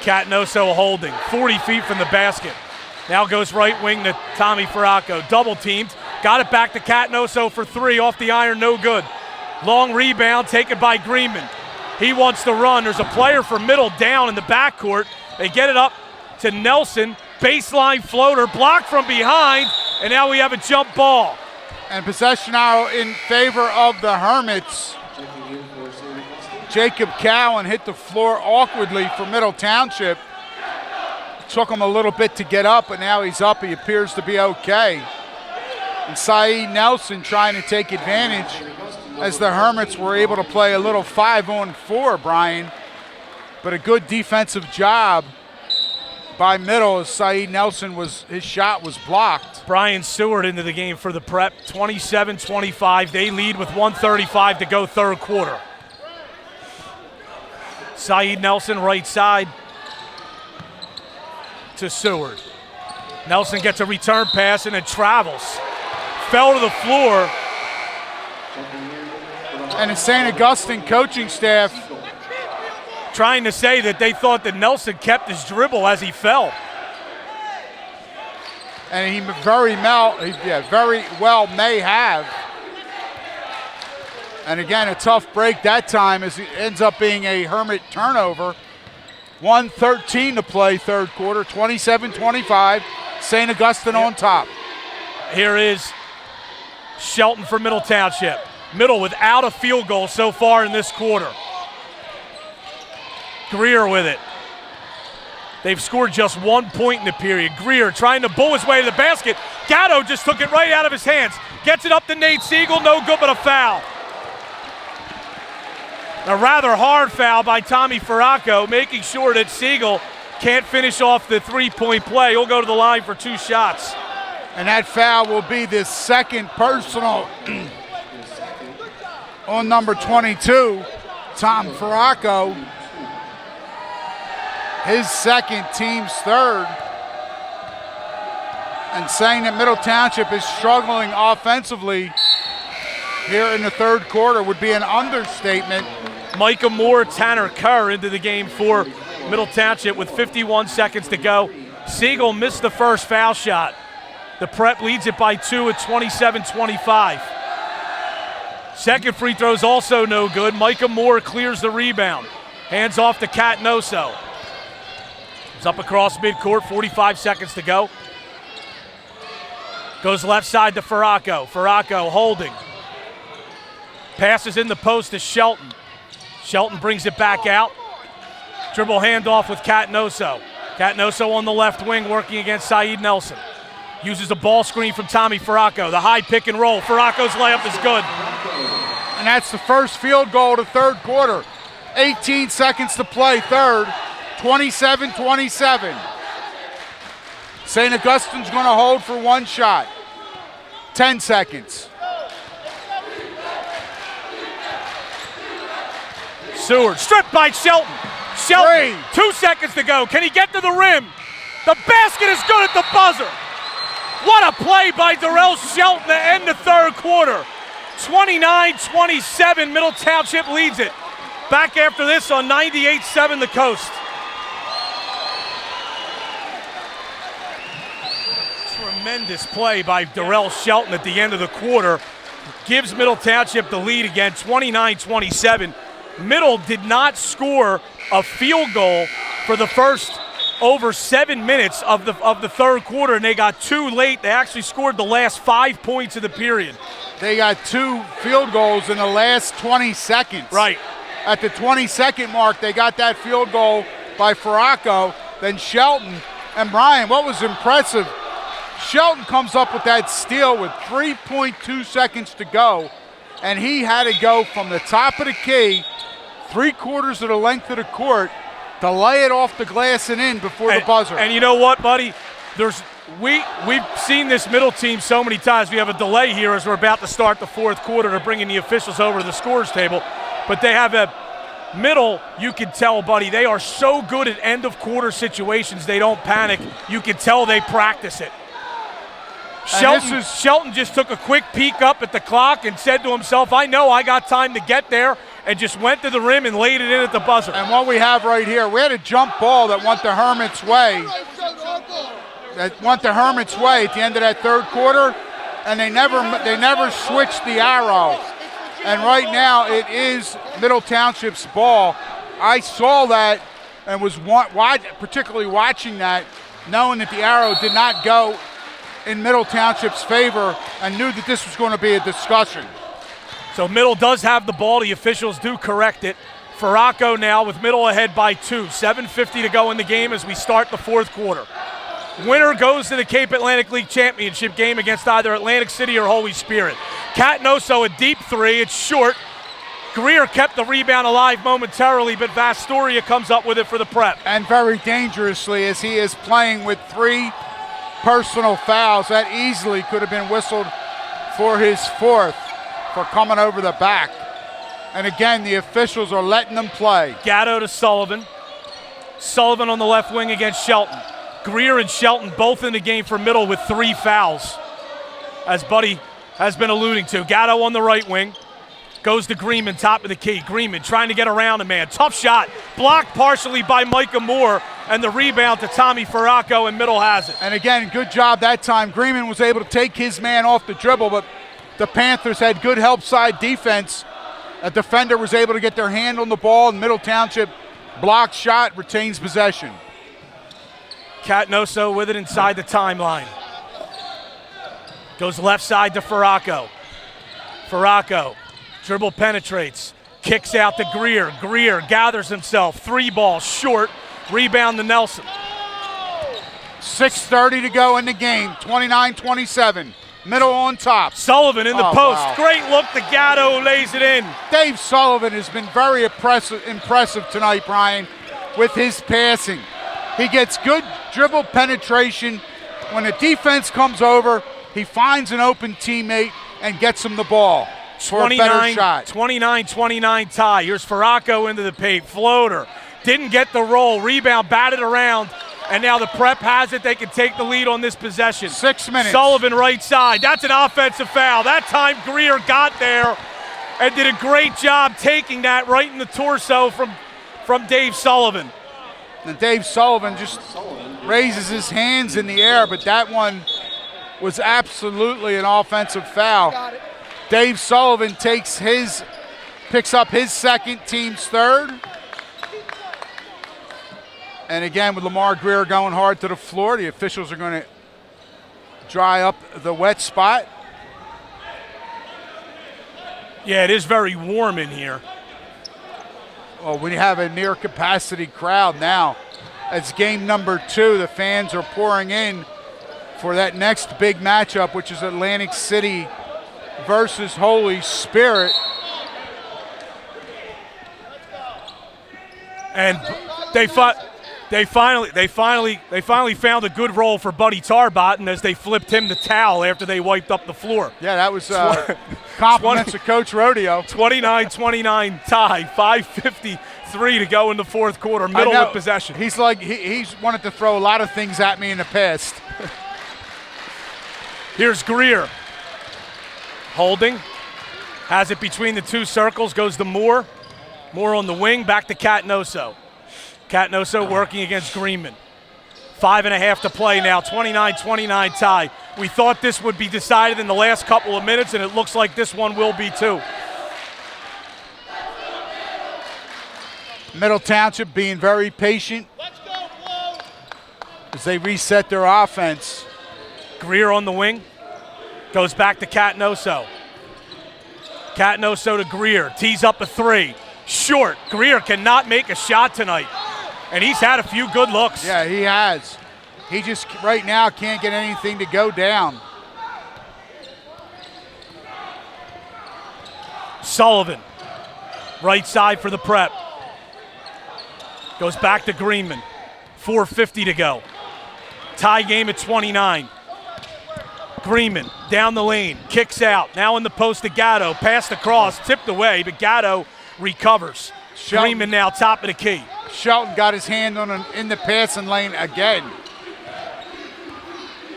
Catanoso holding, 40 feet from the basket. Now goes right wing to Tommy Farraco. Double teamed, got it back to Catanoso for 3, off the iron, no good. Long rebound taken by Greenman. He wants to run. There's a player for Middle down in the backcourt. They get it up to Nelson. Baseline floater, blocked from behind, and now we have a jump ball. And possession now in favor of the Hermits. Jacob Cowan hit the floor awkwardly for Middle Township. Took him a little bit to get up, but now he's up. He appears to be okay. And Saeed Nelson trying to take advantage as the Hermits were able to play a little 5-on-4, Brian. But a good defensive job by Middle as Saeed Nelson his shot was blocked. Brian Seward into the game for the Prep, 27-25. They lead with 1:35 to go third quarter. Saeed Nelson right side to Seward. Nelson gets a return pass and it travels. Fell to the floor. And the St. Augustine coaching staff trying to say that they thought that Nelson kept his dribble as he fell. And he very well may have. And again, a tough break that time as it ends up being a Hermit turnover. 1:13 to play third quarter, 27-25, St. Augustine on top. Here is Shelton for Middle Township. Middle without a field goal so far in this quarter. Greer with it. They've scored just 1 point in the period. Greer trying to bull his way to the basket. Gatto just took it right out of his hands. Gets it up to Nate Siegel, no good but a foul. A rather hard foul by Tommy Ferracco, making sure that Siegel can't finish off the three-point play. He'll go to the line for 2 shots. And that foul will be the second personal on number 22, Tom Ferracco. His second, team's third. And saying that Middle Township is struggling offensively here in the third quarter would be an understatement. Micah Moore, Tanner Kerr into the game for Middle Township with 51 seconds to go. Siegel missed the first foul shot. The Prep leads it by 2 at 27-25. Second free throw is also no good. Micah Moore clears the rebound. Hands off to Catnoso. It's up across midcourt, 45 seconds to go. Goes left side to Ferracco. Ferracco holding. Passes in the post to Shelton. Shelton brings it back out. Dribble handoff with Catnoso. Catnoso on the left wing working against Saeed Nelson. Uses a ball screen from Tommy Ferracco. The high pick and roll. Ferracco's layup is good. And that's the first field goal of the third quarter. 18 seconds to play third. 27-27. St. Augustine's going to hold for 1 shot. 10 seconds. Seward stripped by Shelton. Shelton, 2 seconds to go. Can he get to the rim? The basket is good at the buzzer. What a play by Darrell Shelton to end the third quarter. 29-27, Middle Township leads it. Back after this on 98-7 the Coast. Tremendous play by Darrell Shelton at the end of the quarter. Gives Middle Township the lead again, 29-27. Middle did not score a field goal for the first over 7 minutes of the third quarter, and they got 2 late. They actually scored the last 5 points of the period. They got 2 field goals in the last 20 seconds. Right. At the 20-second mark, they got that field goal by Ferracco, then Shelton. And Brian, what was impressive, Shelton comes up with that steal with 3.2 seconds to go, and he had to go from the top of the key, 3/4 of the length of the court, to lay it off the glass and in before the buzzer. And you know what, buddy? We've seen this Middle team so many times. We have a delay here as we're about to start the fourth quarter to bringing the officials over to the scores table. But they have a Middle, you can tell, buddy, they are so good at end of quarter situations, they don't panic. You can tell they practice it. Shelton just took a quick peek up at the clock and said to himself, I know I got time to get there, and just went to the rim and laid it in at the buzzer. And what we have right here, we had a jump ball that went the Hermit's way. At the end of that third quarter, and they never switched the arrow. And right now it is Middle Township's ball. I saw that and was particularly watching that, knowing that the arrow did not go in Middle Township's favor, and knew that this was going to be a discussion. So Middle does have the ball. The officials do correct it. Ferracco now with Middle ahead by 2. 7:50 to go in the game as we start the fourth quarter. Winner goes to the Cape Atlantic League Championship game against either Atlantic City or Holy Spirit. Catnoso, a deep three. It's short. Greer kept the rebound alive momentarily, but Vastoria comes up with it for the Prep. And very dangerously, as he is playing with 3 personal fouls. That easily could have been whistled for his 4th for coming over the back. And again, the officials are letting them play. Gatto to Sullivan. Sullivan on the left wing against Shelton. Greer and Shelton both in the game for Middle with 3 fouls, as Buddy has been alluding to. Gatto on the right wing. Goes to Greenman, top of the key. Greenman trying to get around a man. Tough shot. Blocked partially by Micah Moore, and the rebound to Tommy Ferracco, and Middle has it. And again, good job that time. Greenman was able to take his man off the dribble, but the Panthers had good help side defense. A defender was able to get their hand on the ball, and Middle Township blocked shot, retains possession. Catnoso with it inside the timeline. Goes left side to Ferracco. Ferracco. Dribble penetrates, kicks out to Greer. Greer gathers himself, 3 ball, short, rebound to Nelson. 6:30 to go in the game, 29-27. Middle on top. Sullivan in the post. Wow. Great look to Gatto, who lays it in. Dave Sullivan has been very impressive tonight, Brian, with his passing. He gets good dribble penetration. When the defense comes over, he finds an open teammate and gets him the ball. 29-29 tie. Here's Ferracco into the paint. Floater. Didn't get the roll. Rebound batted around. And now the Prep has it. They can take the lead on this possession. 6 minutes. Sullivan right side. That's an offensive foul. That time Greer got there and did a great job taking that right in the torso from Dave Sullivan. And Dave Sullivan just raises his hands in the air, but that one was absolutely an offensive foul. Dave Sullivan picks up his second, team's third. And again, with Lamar Greer going hard to the floor, the officials are going to dry up the wet spot. Yeah, it is very warm in here. Well, we have a near capacity crowd now. It's game number 2. The fans are pouring in for that next big matchup, which is Atlantic City versus Holy Spirit. And they finally found a good role for Buddy Tarbotten as they flipped him the towel after they wiped up the floor. Yeah, that was compliments of Coach Rodeo. 29-29 tie, 5:53 to go in the 4th quarter. Middle with possession. He's like he's wanted to throw a lot of things at me in the past. Here's Greer. Holding. Has it between the 2 circles, goes to Moore. Moore on the wing, back to Catnoso. Catnoso working against Greenman. 5.5 to play now, 29-29 tie. We thought this would be decided in the last couple of minutes, and it looks like this one will be too. Middle Township being very patient as they reset their offense. Greer on the wing. Goes back to Catnoso. Catnoso to Greer. Tees up a 3. Short. Greer cannot make a shot tonight. And he's had a few good looks. Yeah, he has. He just right now can't get anything to go down. Sullivan. Right side for the Prep. Goes back to Greenman. 4:50 to go. Tie game at 29. Greenman down the lane, kicks out. Now in the post to Gatto. Passed across, tipped away, but Gatto recovers. Greenman now top of the key. Shelton got his hand in the passing lane again.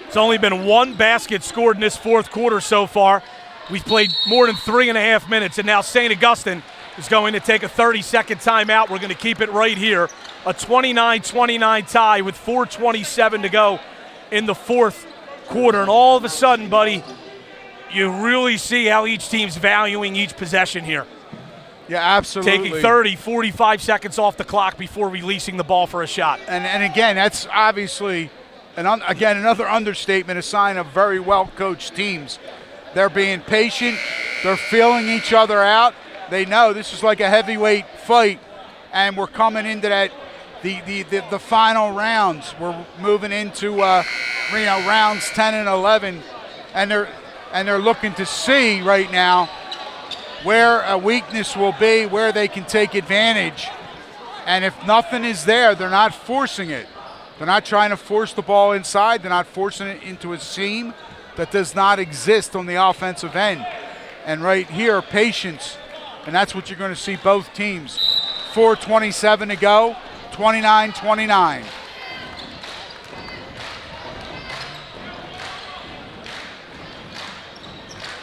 It's only been 1 basket scored in this 4th quarter so far. We've played more than 3.5 minutes, and now St. Augustine is going to take a 30-second timeout. We're going to keep it right here. A 29-29 tie with 4:27 to go in the 4th quarter. And all of a sudden, buddy, you really see how each team's valuing each possession here. Yeah, absolutely. Taking 30, 45 seconds off the clock before releasing the ball for a shot. And again, that's obviously, another understatement, a sign of very well-coached teams. They're being patient. They're feeling each other out. They know this is like a heavyweight fight, and we're coming into that the final rounds. We're moving into rounds 10 and 11, and they're looking to see right now where a weakness will be, where they can take advantage. And if nothing is there, they're not forcing it. They're not trying to force the ball inside. They're not forcing it into a seam that does not exist on the offensive end. And right here, patience. And that's what you're going to see both teams. 4:27 to go, 29-29.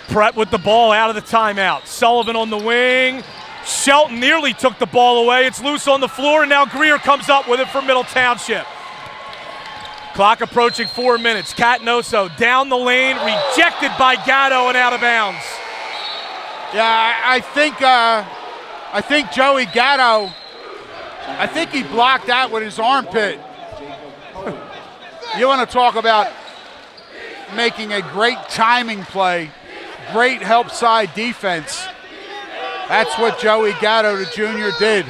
Prep with the ball out of the timeout. Sullivan on the wing. Shelton nearly took the ball away. It's loose on the floor, and now Greer comes up with it for Middle Township. Clock approaching 4 minutes. Catanoso down the lane, rejected by Gatto and out of bounds. Yeah, I think Joey Gatto, I think he blocked that with his armpit. You want to talk about making a great timing play, great help side defense. That's what Joey Gatto, the junior, did.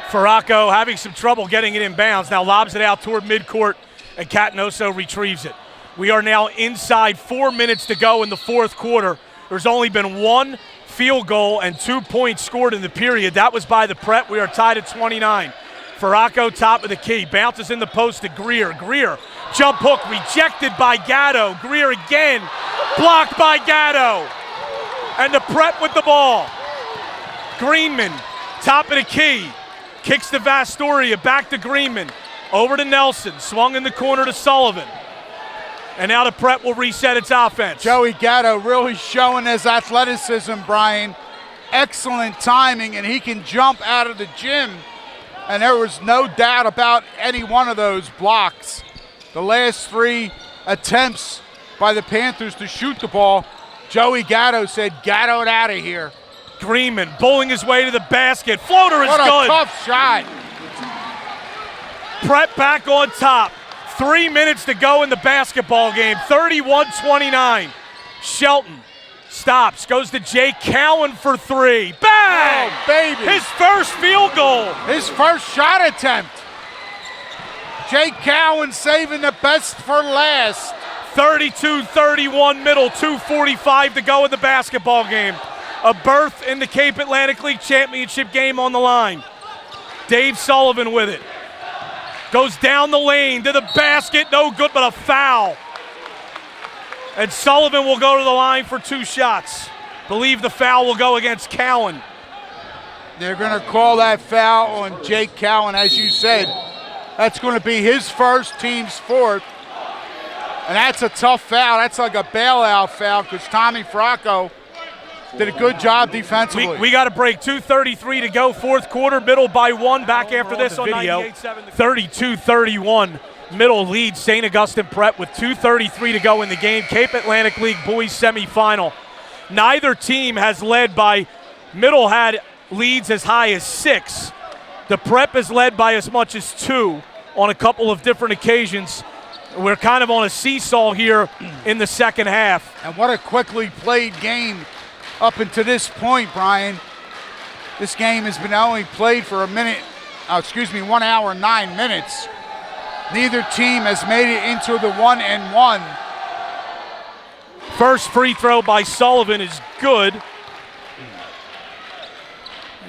Farraco having some trouble getting it in bounds. Now lobs it out toward midcourt, and Catanoso retrieves it. We are now inside 4 minutes to go in the fourth quarter. There's only been one field goal and 2 points scored in the period. That was by the Prep. We are tied at 29. Farraco top of the key. Bounces in the post to Greer. Greer, jump hook rejected by Gatto. Greer again, blocked by Gatto. And the Prep with the ball. Greenman, top of the key. Kicks to Vastoria, back to Greenman. Over to Nelson, swung in the corner to Sullivan. And now the Prep will reset its offense. Joey Gatto really showing his athleticism, Brian. Excellent timing, and he can jump out of the gym. And there was no doubt about any one of those blocks. The last 3 attempts by the Panthers to shoot the ball, Joey Gatto said, "Gatto it out of here." Greenman bowling his way to the basket. Floater is good. What a good. tough shot. Prep back on top. 3 minutes to go in the basketball game. 31-29. Shelton stops, goes to Jay Cowan for 3. Bang! Oh, baby. His first field goal. His first shot attempt. Jay Cowan saving the best for last. 32-31 Middle, 2:45 to go in the basketball game. A berth in the Cape Atlantic League Championship game on the line. Dave Sullivan with it. Goes down the lane to the basket, no good, but a foul. And Sullivan will go to the line for 2 shots. Believe the foul will go against Cowan. They're going to call that foul on Jake Cowan, as you said. That's going to be his first, team's 4th. And that's a tough foul. That's like a bailout foul because Tommy Fracco did a good job defensively. We got a break. 2:33 to go, fourth quarter. Middle by 1. Back after this on video. 32-31. Middle leads St. Augustine Prep with 2:33 to go in the game. Cape Atlantic League boys semifinal. Neither team has led by, Middle had leads as high as 6. The Prep is led by as much as 2 on a couple of different occasions. We're kind of on a seesaw here in the second half. And what a quickly played game up until this point, Brian. This game has been only played for 1 hour and 9 minutes. Neither team has made it into the 1-and-1. First free throw by Sullivan is good.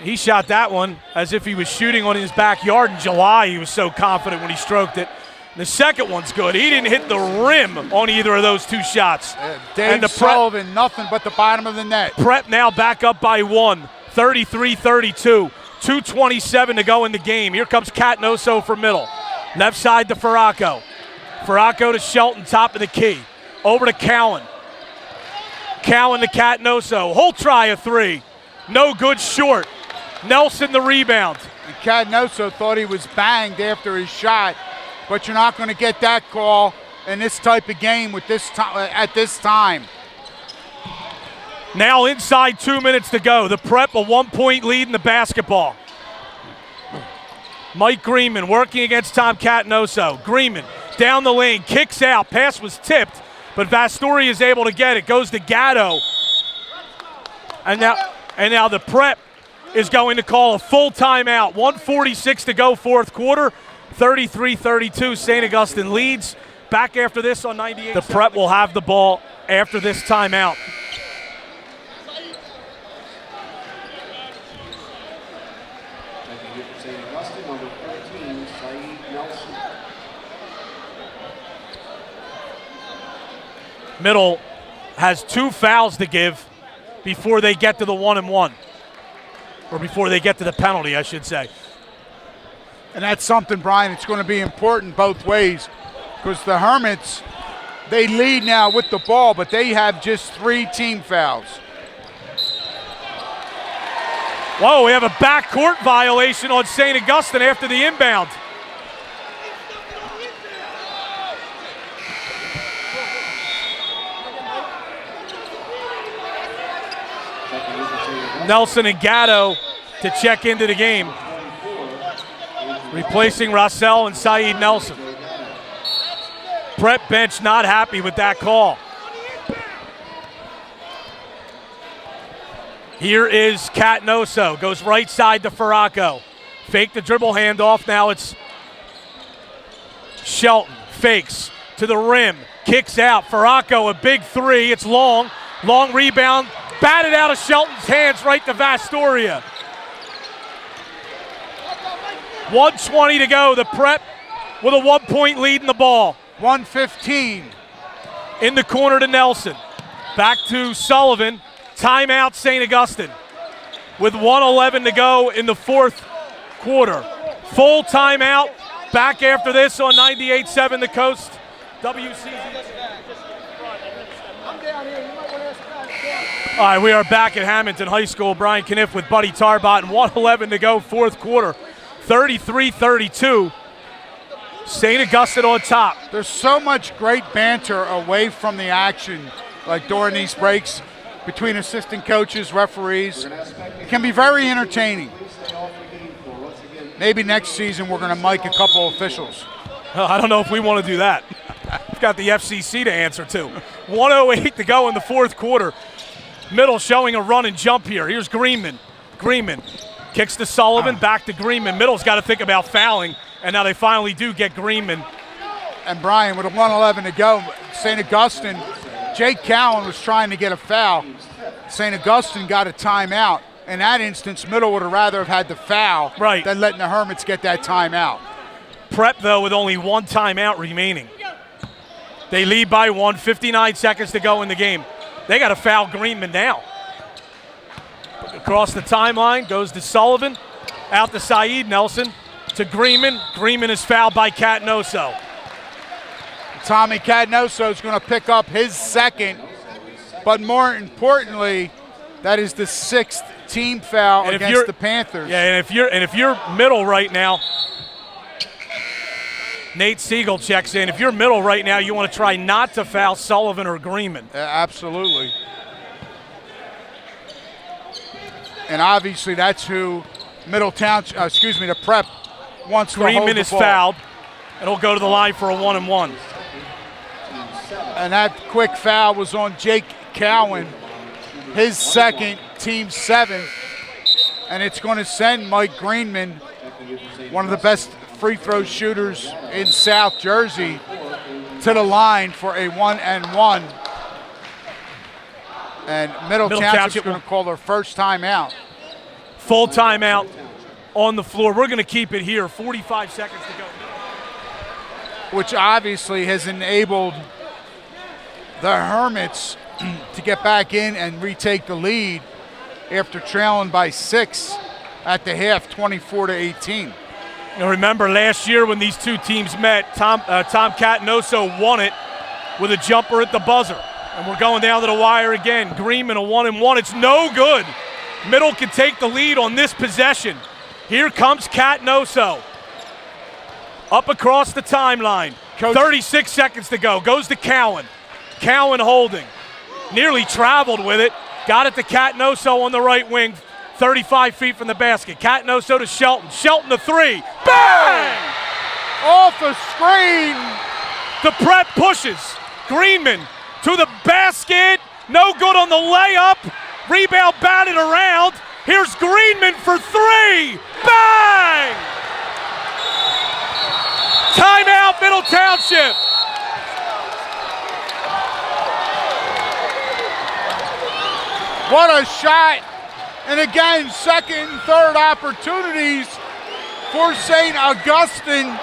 He shot that one as if he was shooting on his backyard in July. He was so confident when he stroked it. The second one's good. He didn't hit the rim on either of those 2 shots. Dave Sullivan, nothing but the bottom of the net. Prep now back up by 1, 33-32. 2:27 to go in the game. Here comes Catanoso for Middle. Left side to Farraco. Farraco to Shelton, top of the key. Over to Cowan. Cowan to Catanoso. He'll try a 3. No good, short. Nelson the rebound. And Catanoso thought he was banged after his shot. But you're not going to get that call in this type of game with at this time. Now inside 2 minutes to go. The Prep a 1-point lead in the basketball. Mike Greenman working against Tom Catanoso. Greenman down the lane, kicks out. Pass was tipped, but Vastoria is able to get it. Goes to Gatto. And now the Prep is going to call a full timeout. 1:46 to go, fourth quarter. 33-32, St. Augustine leads. Back after this on 98. The Prep will have the ball after this timeout. Middle has 2 fouls to give before they get to the 1-and-1. Or before they get to the penalty, I should say. And that's something, Brian, it's going to be important both ways, because the Hermits, they lead now with the ball, but they have just 3 team fouls. Whoa, we have a backcourt violation on St. Augustine after the inbound. Nelson and Gatto to check into the game, replacing Rossell and Saeed Nelson. Prep bench not happy with that call. Here is Catnoso, goes right side to Farraco. Fake the dribble handoff, now it's Shelton, fakes to the rim, kicks out. Farraco, a big 3, it's long rebound, batted out of Shelton's hands right to Vastoria. 1:20 to go, the Prep with a 1-point lead in the ball. 1:15. In the corner to Nelson. Back to Sullivan. Timeout St. Augustine. With 1:11 to go in the fourth quarter. Full timeout. Back after this on 98.7 The Coast. WCZ. All right, we are back at Hamilton High School. Brian Kniff with Buddy Tarbot, and 1:11 to go, fourth quarter. 33-32. St. Augustine on top. There's so much great banter away from the action, like during these breaks between assistant coaches, referees. It can be very entertaining. Maybe next season we're going to mic a couple officials. I don't know if we want to do that. We've got the FCC to answer to. 1:08 to go in the fourth quarter. Middle showing a run and jump here. Here's Greenman. Greenman kicks to Sullivan, back to Greenman. Middle's got to think about fouling, and now they finally do get Greenman. And Brian, with a 1:11 to go, St. Augustine, Jake Cowan was trying to get a foul. St. Augustine got a timeout. In that instance, Middle would have rather have had the foul than letting the Hermits get that timeout. Prep, though, with only 1 timeout remaining. They lead by 1, 59 seconds to go in the game. They got to foul Greenman now. Across the timeline, goes to Sullivan, out to Saeed Nelson, to Greenman. Greenman is fouled by Catnoso. Tommy Catnoso is going to pick up his second, but more importantly, that is the 6th team foul against the Panthers. Yeah, and if you're Middle right now, Nate Siegel checks in. If you're Middle right now, you want to try not to foul Sullivan or Greenman. Absolutely. And obviously that's who the Prep wants to hold the ball. Greenman is fouled, and he'll go to the line for a 1-and-1. And that quick foul was on Jake Cowan, his second, team 7th. And it's going to send Mike Greenman, one of the best free throw shooters in South Jersey, to the line for a 1-and-1. And Middle Township's going to call their first timeout. Full timeout on the floor. We're going to keep it here. 45 seconds to go. Which obviously has enabled the Hermits to get back in and retake the lead after trailing by 6 at the half, 24-18. Now remember last year when these two teams met, Tom Catnoso won it with a jumper at the buzzer. And we're going down to the wire again. Greenman a 1-and-1. It's no good. Middle can take the lead on this possession. Here comes Catnoso. Up across the timeline. Coach. 36 seconds to go. Goes to Cowan. Cowan holding. Nearly traveled with it. Got it to Catnoso on the right wing. 35 feet from the basket. Catnoso to Shelton. Shelton to 3. Bang! Off a screen. The Prep pushes. Greenman to the basket. No good on the layup. Rebound batted around. Here's Greenman for three. Bang! Timeout, Middle Township. What a shot. And again, second and third opportunities for St. Augustine,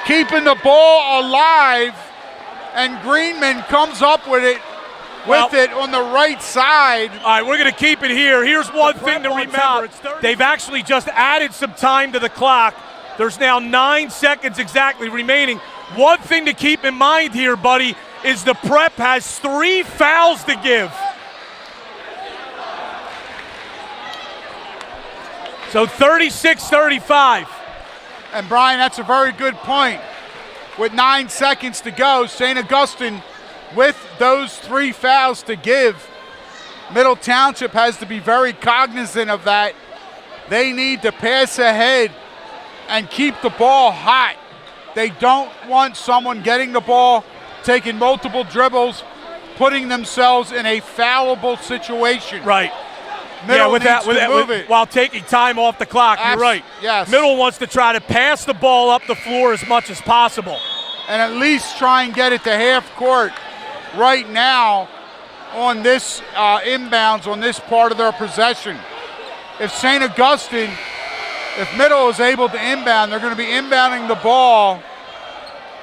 keeping the ball alive, and Greenman comes up with it on the right side. All right, we're going to keep it here. Here's one thing to remember. They've actually just added some time to the clock. There's now 9 seconds exactly remaining. One thing to keep in mind here, buddy, is the Prep has 3 fouls to give. So 36-35. And Brian, that's a very good point. With 9 seconds to go, St. Augustine, with those 3 fouls to give, Middle Township has to be very cognizant of that. They need to pass ahead and keep the ball hot. They don't want someone getting the ball, taking multiple dribbles, putting themselves in a foulable situation. Right. Middle needs to move it. While taking time off the clock. You're right. Yes. Middle wants to try to pass the ball up the floor as much as possible. And at least try and get it to half court right now on this inbounds, on this part of their possession. If St. Augustine, if Middle is able to inbound, they're going to be inbounding the ball,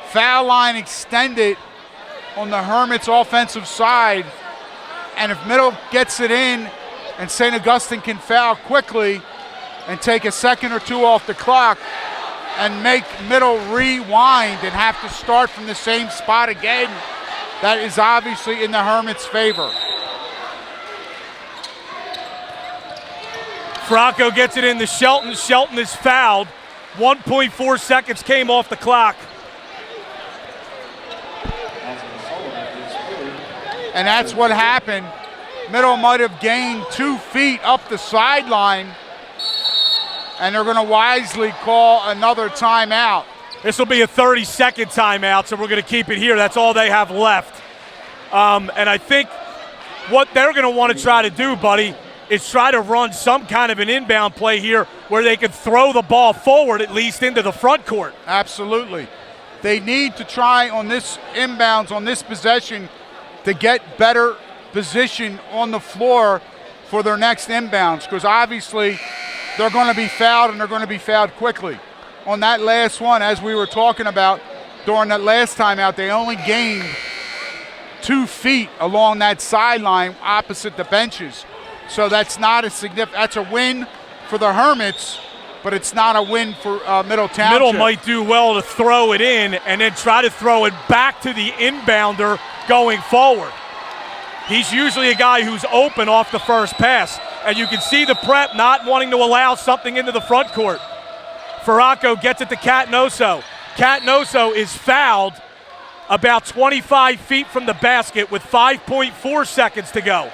foul line extended on the Hermits offensive side. And if Middle gets it in and St. Augustine can foul quickly and take a second or 2 off the clock and make Middle rewind and have to start from the same spot again, that is obviously in the Hermits' favor. Fracco gets it into Shelton. Shelton is fouled. 1.4 seconds came off the clock. And that's what happened. Middle might have gained 2 feet up the sideline, and they're going to wisely call another timeout. This will be a 30-second timeout, so we're going to keep it here. That's all they have left. And I think what they're going to want to try to do, buddy, is try to run some kind of an inbound play here where they can throw the ball forward at least into the front court. Absolutely. They need to try on this inbounds, on this possession, to get better position on the floor for their next inbounds, because obviously they're going to be fouled, and they're going to be fouled quickly. On that last one, as we were talking about during that last timeout, they only gained 2 feet along that sideline opposite the benches. So that's not a significant, that's a win for the Hermits, but it's not a win for Middle Township. Middle might do well to throw it in and then try to throw it back to the inbounder going forward. He's usually a guy who's open off the first pass, and you can see the Prep not wanting to allow something into the front court. Faracco gets it to Catnoso. Catnoso is fouled about 25 feet from the basket with 5.4 seconds to go.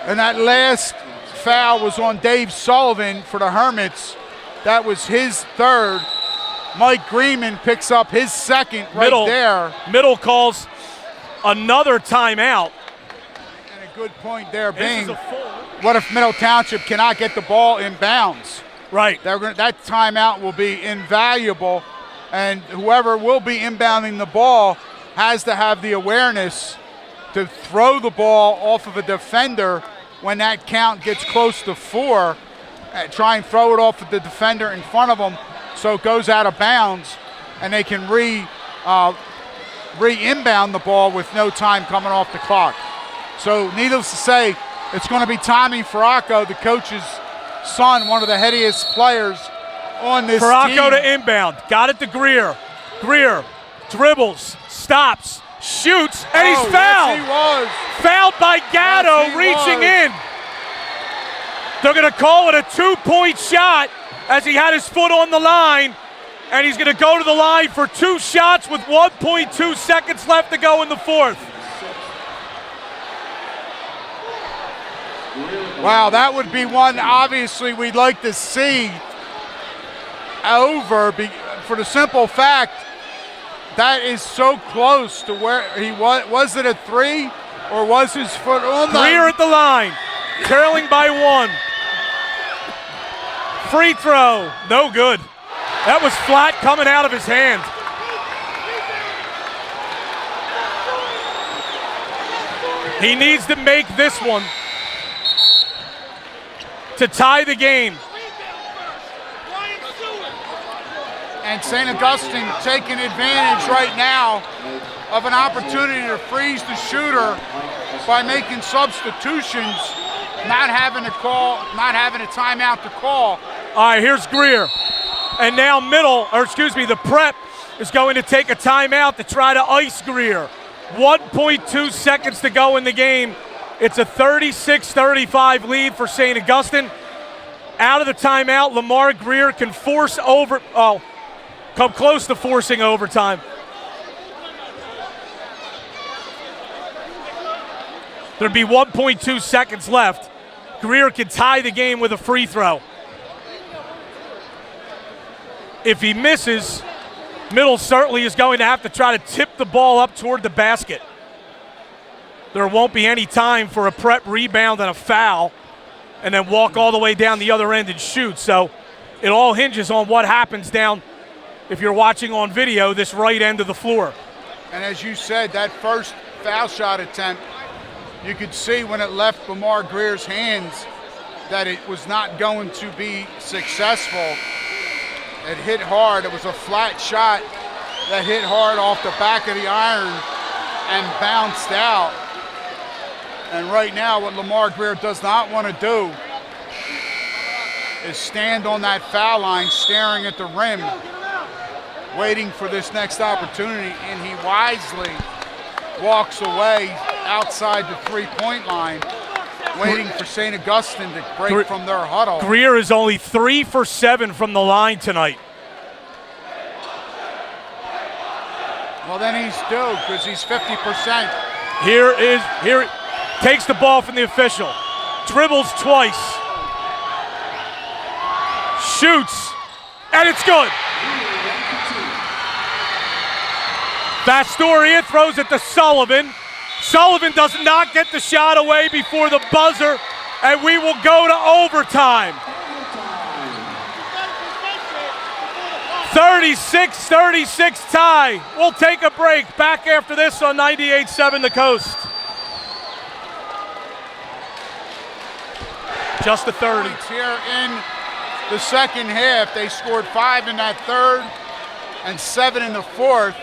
And that last foul was on Dave Sullivan for the Hermits. That was his third. Mike Greenman picks up his second there. Middle calls another timeout. And a good point there being, what if Middle Township cannot get the ball in bounds? Right. That timeout will be invaluable, and whoever will be inbounding the ball has to have the awareness to throw the ball off of a defender when that count gets close to 4. Try and throw it off of the defender in front of them so it goes out of bounds, and they can re-inbound the ball with no time coming off the clock. So needless to say, it's going to be Tommy Faracco, the coach's son, one of the headiest players on this team. Faracco to inbound. Got it to Greer. Greer dribbles, stops, shoots, and he's fouled. Yes, he was. Fouled by Gatto, reaching in. They're going to call it a 2-point shot as he had his foot on the line, and he's going to go to the line for 2 shots with 1.2 seconds left to go in the fourth. Wow, that would be one obviously we'd like to see over, for the simple fact that is so close to where he was. Was it a 3, or was his foot on the Greer at the line. trailing by 1. Free throw, no good. That was flat coming out of his hand. He needs to make this one to tie the game. And St. Augustine taking advantage right now of an opportunity to freeze the shooter by making substitutions, not having a timeout to call. All right, here's Greer. And now the Prep is going to take a timeout to try to ice Greer. 1.2 seconds to go in the game. It's a 36-35 lead for St. Augustine. Out of the timeout, Lamar Greer can come close to forcing overtime. There'd be 1.2 seconds left. Greer can tie the game with a free throw. If he misses, Middle certainly is going to have to try to tip the ball up toward the basket. There won't be any time for a Prep rebound and a foul and then walk all the way down the other end and shoot. So it all hinges on what happens down, if you're watching on video, this right end of the floor. And as you said, that first foul shot attempt, you could see when it left Lamar Greer's hands that it was not going to be successful. It hit hard. It was a flat shot that hit hard off the back of the iron and bounced out. And right now, what Lamar Greer does not want to do is stand on that foul line staring at the rim, waiting for this next opportunity, and he wisely walks away outside the three-point line, waiting for St. Augustine to break from their huddle. Greer is only 3 for 7 from the line tonight. Well, then he's due because he's 50%. Here takes the ball from the official, dribbles twice, shoots, and it's good. Vastoria throws it to Sullivan. Sullivan does not get the shot away before the buzzer, and we will go to overtime. 36-36 tie. We'll take a break. Back after this on 98.7 The Coast. Just the 30. Here in the second half, they scored 5 in that third and 7 in the fourth.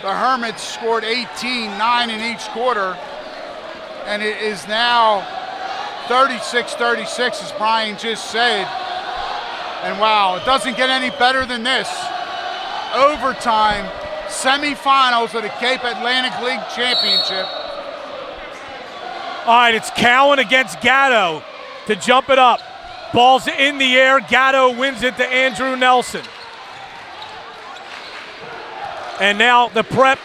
The Hermits scored 18, 9 in each quarter, and it is now 36-36, as Brian just said. And wow, it doesn't get any better than this. Overtime, semifinals of the Cape Atlantic League Championship. All right, it's Cowan against Gatto to jump it up. Ball's in the air. Gatto wins it to Andrew Nelson. And now the Prep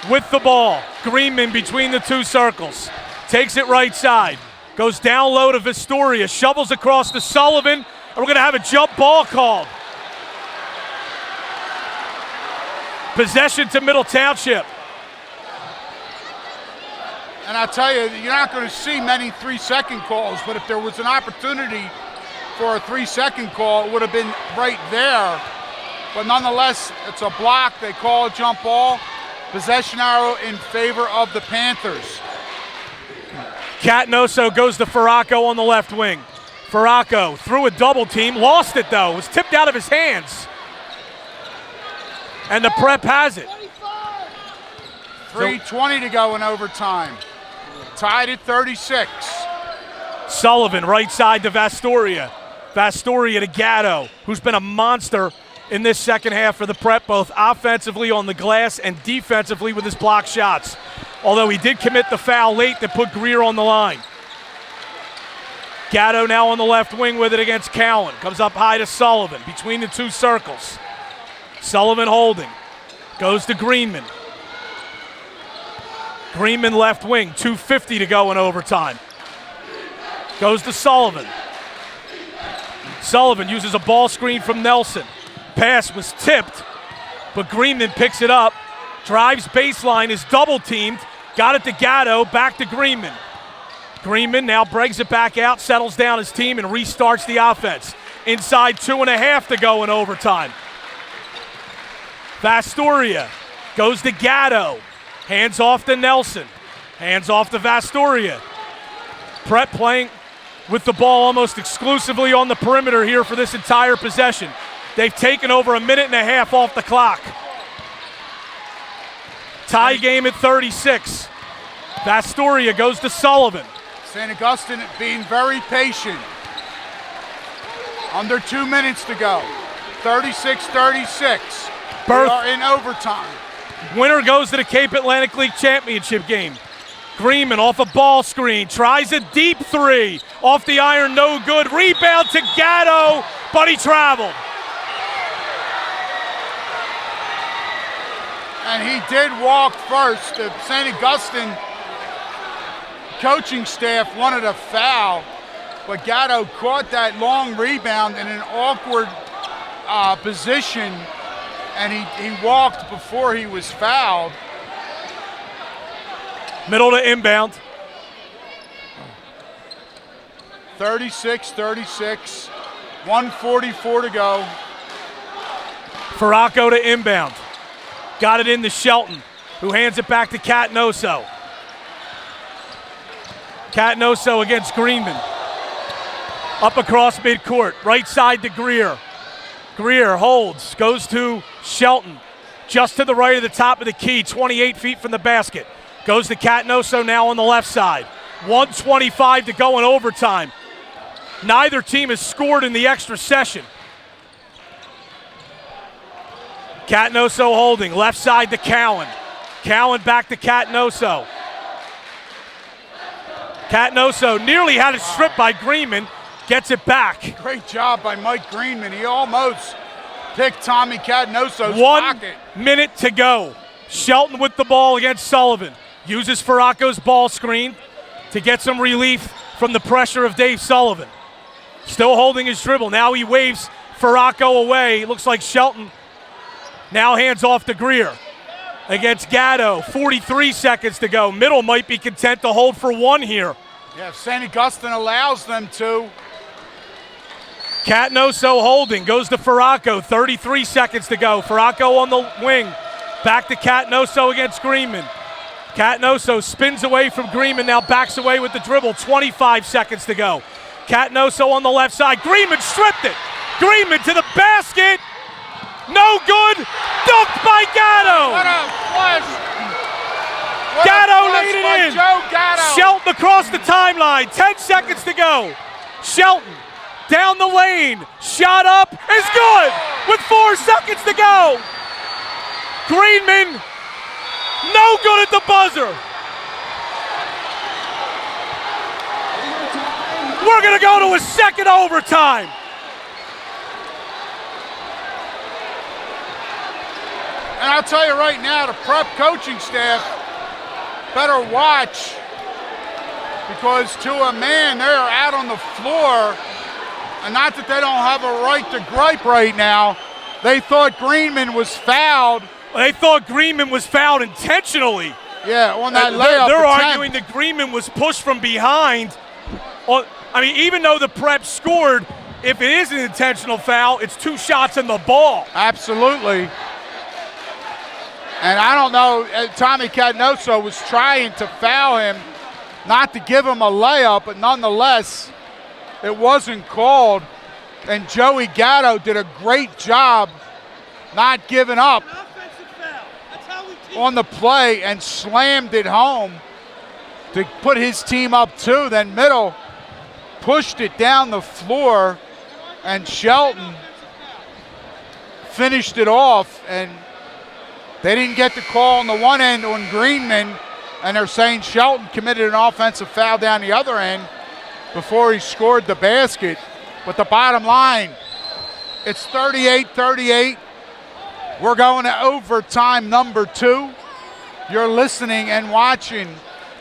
with the ball. Greenman between the two circles. Takes it right side. Goes down low to Vastoria. Shovels across to Sullivan. And we're going to have a jump ball called. Possession to Middle Township. And I tell you, you're not going to see many 3-second calls, but if there was an opportunity for a 3-second call, it would have been right there. But nonetheless, it's a block. They call a jump ball. Possession arrow in favor of the Panthers. Catanoso goes to Farraco on the left wing. Farraco threw a double team, lost it though. It was tipped out of his hands. And the Prep has it. 3:20 to go in overtime. Tied at 36. Sullivan right side to Vastoria. Vastoria to Gatto, who's been a monster in this second half for the Prep, both offensively on the glass and defensively with his block shots. Although he did commit the foul late that put Greer on the line. Gatto now on the left wing with it against Cowan. Comes up high to Sullivan between the two circles. Sullivan holding. Goes to Greenman. Greenman left wing, 2:50 to go in overtime. Goes to Sullivan. Sullivan uses a ball screen from Nelson. Pass was tipped, but Greenman picks it up. Drives baseline, is double teamed. Got it to Gatto, back to Greenman. Greenman now brings it back out, settles down his team, and restarts the offense. Inside 2.5 to go in overtime. Vastoria goes to Gatto. Hands off to Nelson. Hands off to Vastoria. Prep playing with the ball almost exclusively on the perimeter here for this entire possession. They've taken over 1.5 minutes off the clock. Tie game at 36. Vastoria goes to Sullivan. St. Augustine being very patient. Under 2 minutes to go. 36-36. We are in overtime. Winner goes to the Cape Atlantic League Championship game. Greenman off a ball screen, tries a deep three. Off the iron, no good. Rebound to Gatto, but he traveled. And he did walk first. The St. Augustine coaching staff wanted a foul, but Gatto caught that long rebound in an awkward position, and he walked before he was fouled. Middle to inbound. 36-36, 1:44 to go. Farraco to inbound. Got it in to Shelton, who hands it back to Catanoso. Catanoso against Greenman. Up across midcourt, right side to Greer. Greer holds, goes to Shelton. Just to the right of the top of the key, 28 feet from the basket. Goes to Catanoso now on the left side. 1:25 to go in overtime. Neither team has scored in the extra session. Catanoso holding, left side to Cowan. Cowan back to Catanoso. Catanoso nearly had it stripped by Greenman, gets it back. Great job by Mike Greenman. He almost picked Tommy Catanoso's 1 pocket. minute to go. Shelton with the ball against Sullivan. Uses Farraco's ball screen to get some relief from the pressure of Dave Sullivan. Still holding his dribble. Now he waves Farraco away. It looks like Shelton now hands off to Greer against Gatto. 43 seconds to go. Middle might be content to hold for one here. Yeah, if St. Augustine allows them to. Catanoso holding, goes to Farraco. 33 seconds to go. Farraco on the wing. Back to Catanoso against Greenman. Catanoso spins away from Greenman, now backs away with the dribble. 25 seconds to go. Catanoso on the left side. Greenman stripped it. Greenman to the basket. No good. Dunked by Gatto. What a flush. Gatto laid it in. Joe Gatto. Shelton across the timeline. 10 seconds to go. Shelton down the lane. Shot up is good with 4 seconds to go. Greenman, no good at the buzzer. We're going to go to a second overtime. And I'll tell you right now, the prep coaching staff better watch, because to a man, they're out on the floor, and not that they don't have a right to gripe right now. They thought Greenman was fouled. They thought Greenman was fouled intentionally. Yeah, on that layup. They're arguing that Greenman was pushed from behind. I mean, even though the prep scored, if it is an intentional foul, it's 2 shots in the ball. Absolutely. And I don't know, Tommy Catanoso was trying to foul him, not to give him a layup, but nonetheless, it wasn't called. And Joey Gatto did a great job not giving up on the play and slammed it home to put his team up 2. Then Middle pushed it down the floor, and Shelton finished it off, and they didn't get the call on the one end on Greenman, and they're saying Shelton committed an offensive foul down the other end before he scored the basket. But the bottom line, it's 38-38. We're going to overtime number 2. You're listening and watching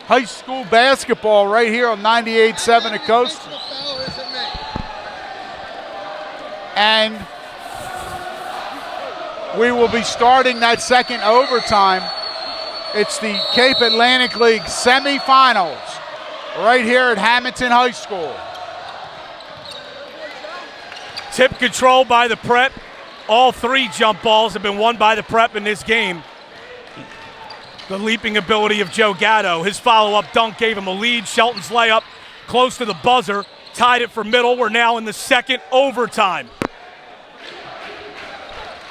high school basketball right here on 98.7 The Coast. And we will be starting that second overtime. It's the Cape Atlantic League semifinals. right here at Hamilton High School. Tip control by the Prep. All 3 jump balls have been won by the Prep in this game. The leaping ability of Joe Gatto. His follow-up dunk gave him a lead. Shelton's layup close to the buzzer. Tied it for middle. We're now in the second overtime.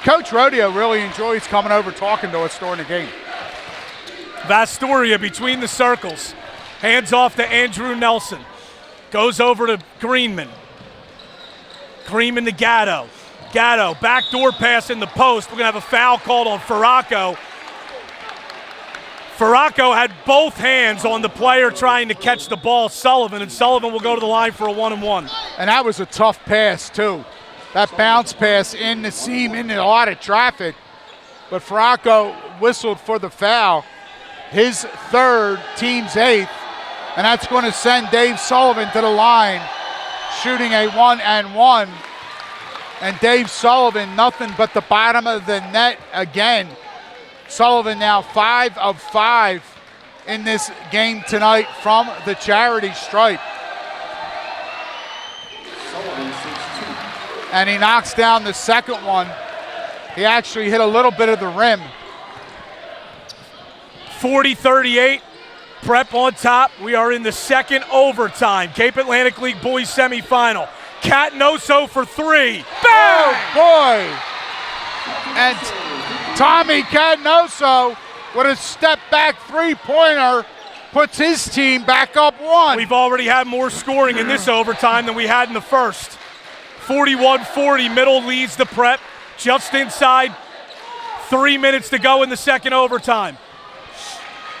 Coach Rodeo really enjoys coming over talking to us during the game. Vastoria between the circles. Hands off to Andrew Nelson. Goes over to Greenman. Greenman to Gatto. Gatto, backdoor pass in the post. We're going to have a foul called on Farraco. Farraco had both hands on the player trying to catch the ball, Sullivan, and Sullivan will go to the line for a 1-and-1. And that was a tough pass, too. That bounce pass in the seam, in a lot of traffic. But Farraco whistled for the foul. His 3rd, team's 8th. And that's going to send Dave Sullivan to the line, shooting a 1-and-1. And Dave Sullivan, nothing but the bottom of the net again. Sullivan now 5 of 5 in this game tonight from the charity stripe. And he knocks down the second one. He actually hit a little bit of the rim. 40-38, Prep on top. We are in the second overtime. Cape Atlantic League boys semifinal. Catnoso for 3. Boom! Oh, boy! And Tommy Catnoso with a step-back 3-pointer puts his team back up 1. We've already had more scoring in this overtime than we had in the first. 41-40, middle leads the Prep. Just inside 3 minutes to go in the second overtime.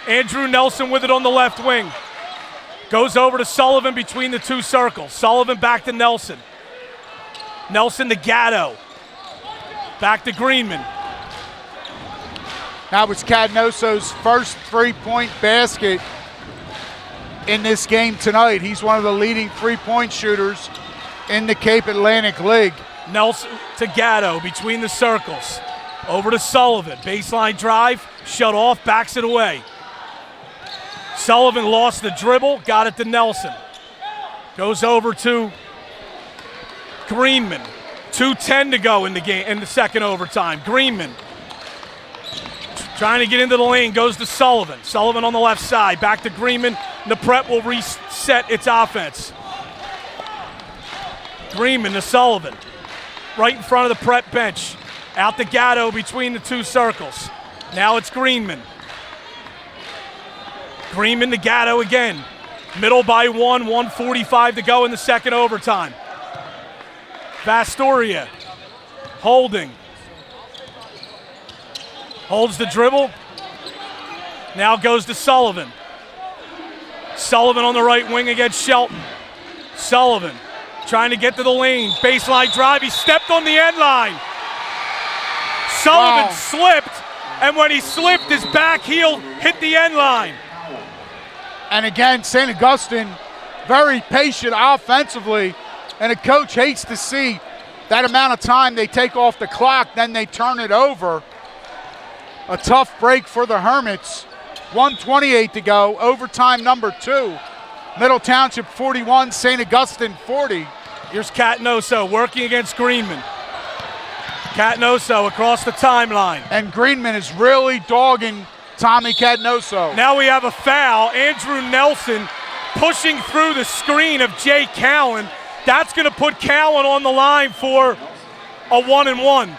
Andrew Nelson with it on the left wing. Goes over to Sullivan between the 2 circles. Sullivan back to Nelson. Nelson to Gatto. Back to Greenman. That was Catnoso's first 3-point basket in this game tonight. He's one of the leading 3-point shooters in the Cape Atlantic League. Nelson to Gatto between the circles. Over to Sullivan. Baseline drive. Shut off. Backs it away. Sullivan lost the dribble. Got it to Nelson. Goes over to Greenman. 2:10 to go in the game, in the second overtime. Greenman trying to get into the lane, goes to Sullivan. Sullivan on the left side, back to Greenman. The Prep will reset its offense. Greenman to Sullivan, right in front of the Prep bench. Out to Gatto between the 2 circles. Now it's Greenman. Greenman to Gatto again. Middle by 1, 1:45 to go in the second overtime. Vastoria holding. Holds the dribble. Now goes to Sullivan. Sullivan on the right wing against Shelton. Sullivan trying to get to the lane. Baseline drive. He stepped on the end line. Sullivan slipped, and when he slipped, his back heel hit the end line. And again, St. Augustine very patient offensively, and a coach hates to see that amount of time they take off the clock, then they turn it over. A tough break for the Hermits. 1:28 to go, overtime number 2. Middle Township 41, St. Augustine 40. Here's Catnoso working against Greenman. Catnoso across the timeline. And Greenman is really dogging Tommy Catnoso. Now we have a foul. Andrew Nelson pushing through the screen of Jay Cowan. That's going to put Cowan on the line for a 1-and-1.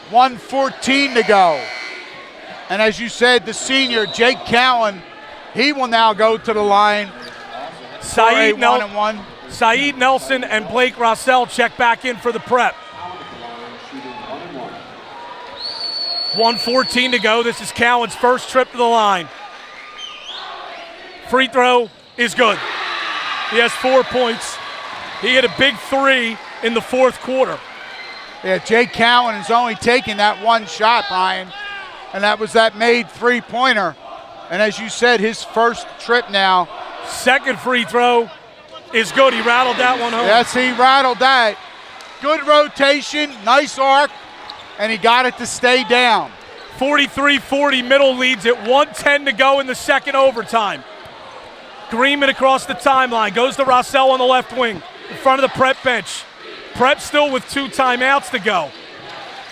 1:14 to go. And as you said, the senior, Jake Cowan, he will now go to the line for a 1-and-1. Saeed Nelson and Blake Rossell check back in for the Prep. 1:14 to go. This is Cowan's first trip to the line. Free throw is good. He has 4 points. He hit a big 3 in the fourth quarter. Yeah, Jake Cowan is only taking that one shot, Brian, and that was that made 3-pointer. And as you said, his first trip now. Second free throw is good. He rattled that one home. Yes, he rattled that. Good rotation, nice arc, and he got it to stay down. 43-40, middle leads at 1:10 to go in the second overtime. Greenman across the timeline, goes to Rossell on the left wing, in front of the Prep bench. Prep still with 2 timeouts to go.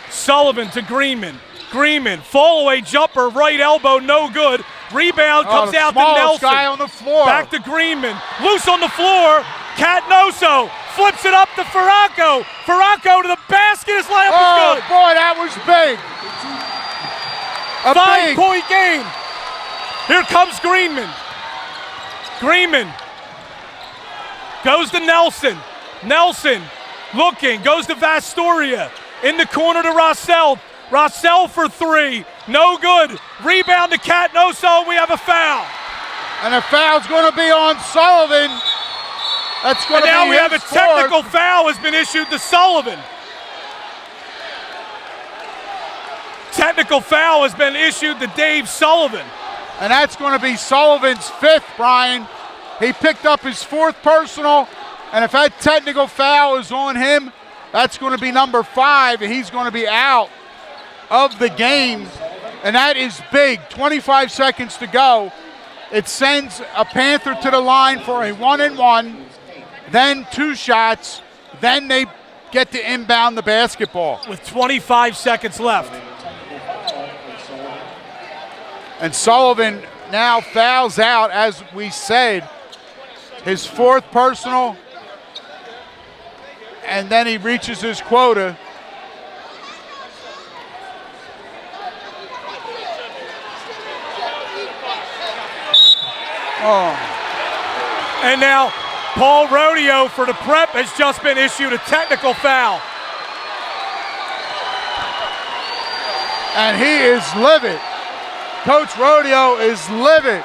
Sullivan to Greenman. Greenman, fall away jumper, right elbow, no good. Rebound comes out to Nelson. Guy on the floor. Back to Greenman, loose on the floor. Catnoso flips it up to Ferracco. Ferracco to the basket, his layup is good. Oh boy, that was big. A 5-point game. Here comes Greenman. Greenman goes to Nelson. Nelson looking, goes to Vastoria. In the corner to Rossell. Rossell for 3, no good. Rebound to Catnoso, we have a foul. And a foul's going to be on Sullivan. That's going to be now we have a fourth. technical foul has been issued to Sullivan. Technical foul has been issued to Dave Sullivan. And that's going to be Sullivan's 5th, Brian. He picked up his 4th personal, and if that technical foul is on him, that's going to be number 5, and he's going to be out of the game, and that is big. 25 seconds to go. It sends a Panther to the line for a 1-and-1, then 2 shots, then they get to inbound the basketball. With 25 seconds left. And Sullivan now fouls out, as we said, his 4th personal, and then he reaches his quota. Oh. And now Paul Rodeo for the Prep has just been issued a technical foul. And he is livid. Coach Rodeo is livid.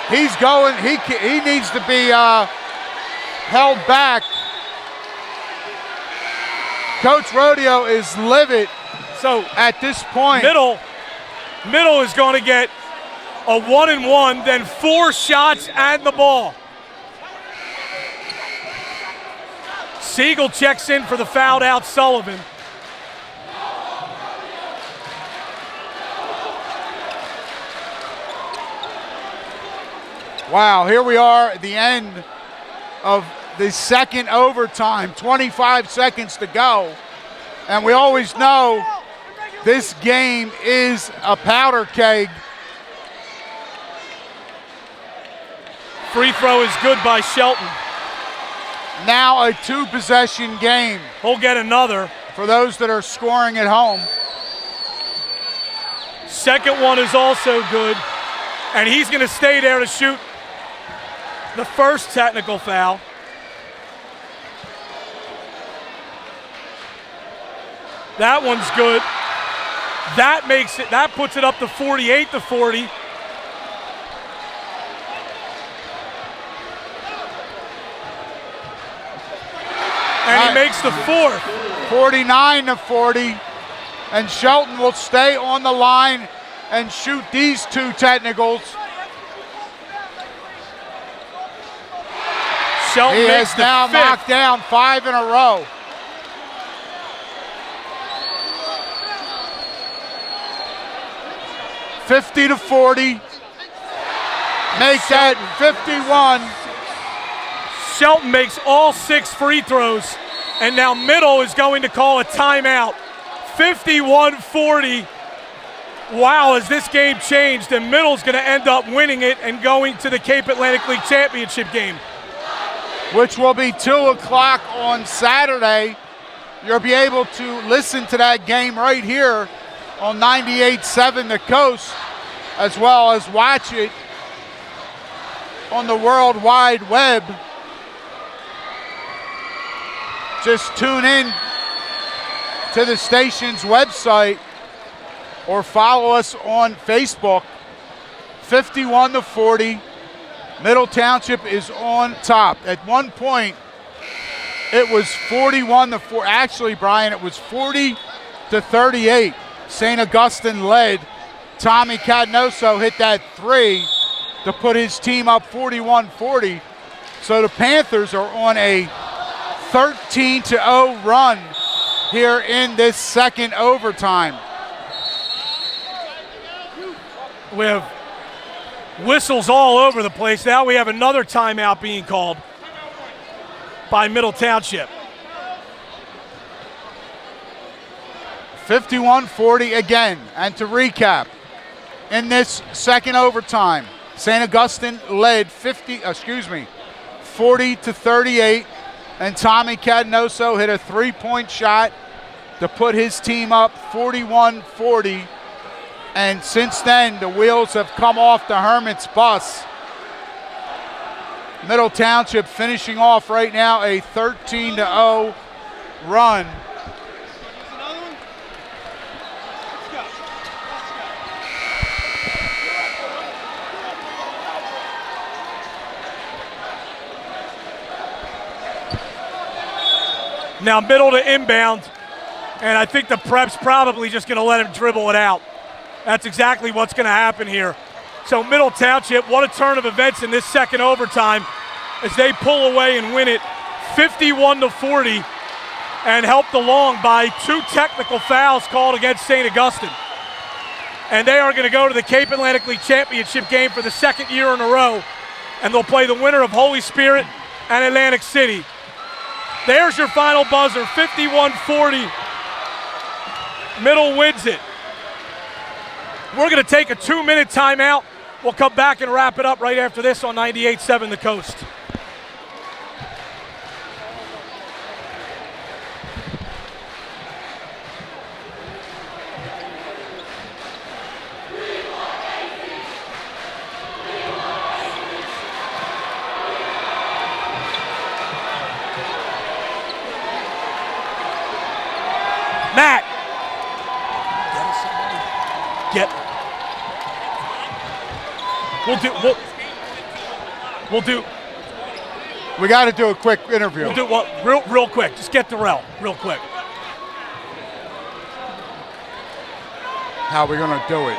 He's going, he needs to be held back. Coach Rodeo is livid. So at this point, Middle is going to get a 1-and-1, then 4 shots and the ball. Siegel checks in for the fouled out Sullivan. Wow, here we are at the end of the second overtime, 25 seconds to go. And we always know this game is a powder keg. Free throw is good by Shelton. Now a 2-possession game. He'll get another. For those that are scoring at home. Second one is also good. And he's going to stay there to shoot the first technical foul. That one's good. That puts it up to 48-40. And he makes the 4th. 49-40. And Shelton will stay on the line and shoot these 2 technicals. Shelton he makes has the now 5th. knocked down 5 in a row. $50-40. Make that 51. Shelton makes all 6 free throws, and now Middle is going to call a timeout. 51-40. Wow, has this game changed, and Middle's going to end up winning it and going to the Cape Atlantic League Championship game. Which will be 2 o'clock on Saturday. You'll be able to listen to that game right here on 98.7 The Coast, as well as watch it on the World Wide Web. Just tune in to the station's website or follow us on Facebook. 51-40. Middle Township is on top. At one point, it was 41-4. Actually, Brian, it was 40-38. St. Augustine led. Tommy Cadnoso hit that 3 to put his team up 41-40. So the Panthers are on a 13-0 run here in this second overtime. We have Whistles all over the place. Now we have another timeout being called by Middle Township. 51-40 again. And to recap, in this second overtime, St. Augustine led 40-38, and Tommy Cadenoso hit a three-point shot to put his team up 41-40. And since then, the wheels have come off the Hermit's bus. Middle Township finishing off right now a 13-0 run. Now Middle to inbound, and I think the Prep's probably just going to let him dribble it out. That's exactly what's going to happen here. So Middle Township, what a turn of events in this second overtime as they pull away and win it 51-40, and helped along by 2 technical fouls called against St. Augustine. And they are going to go to the Cape Atlantic League Championship game for the second year in a row, and they'll play the winner of Holy Spirit and Atlantic City. There's your final buzzer, 51-40. Middle wins it. We're going to take a 2-minute timeout. We'll come back and wrap it up right after this on 98.7 The Coast. Matt. We'll do. We got to do a quick interview. We'll do real quick. Just get Darrell real quick. How are we going to do it?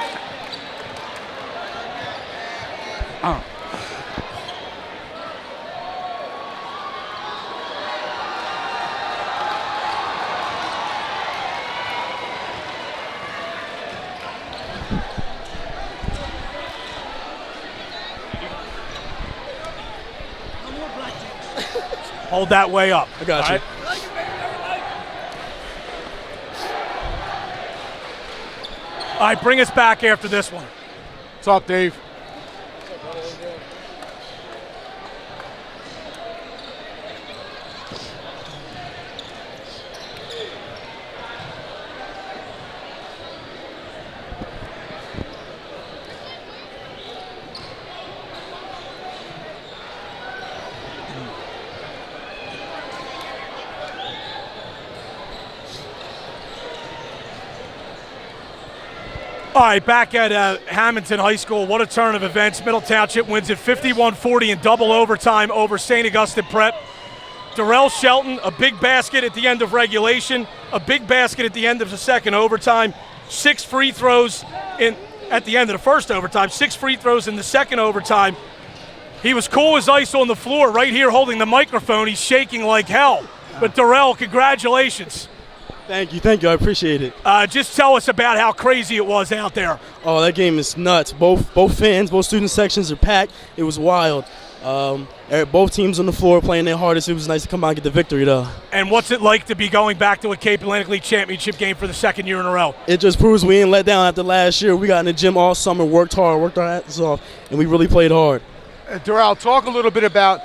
Hold that way up. I got you. Right? All right, bring us back after this one. What's up, Dave? All right, back at Hamilton High School. What a turn of events. Middle Township wins it 51-40 in double overtime over St. Augustine Prep. Darrell Shelton, a big basket at the end of regulation, a big basket at the end of the second overtime, 6 free throws at the end of the first overtime, 6 free throws in the second overtime. He was cool as ice on the floor right here holding the microphone. He's shaking like hell. But Darrell, congratulations. Thank you, I appreciate it. Just tell us about how crazy it was out there. Oh, that game is nuts. Both fans, both student sections are packed. It was wild. Both teams on the floor playing their hardest. It was nice to come out and get the victory, though. And what's it like to be going back to a Cape Atlantic League Championship game for the second year in a row? It just proves we ain't let down after last year. We got in the gym all summer, worked our asses off, and we really played hard. Darrell, talk a little bit about,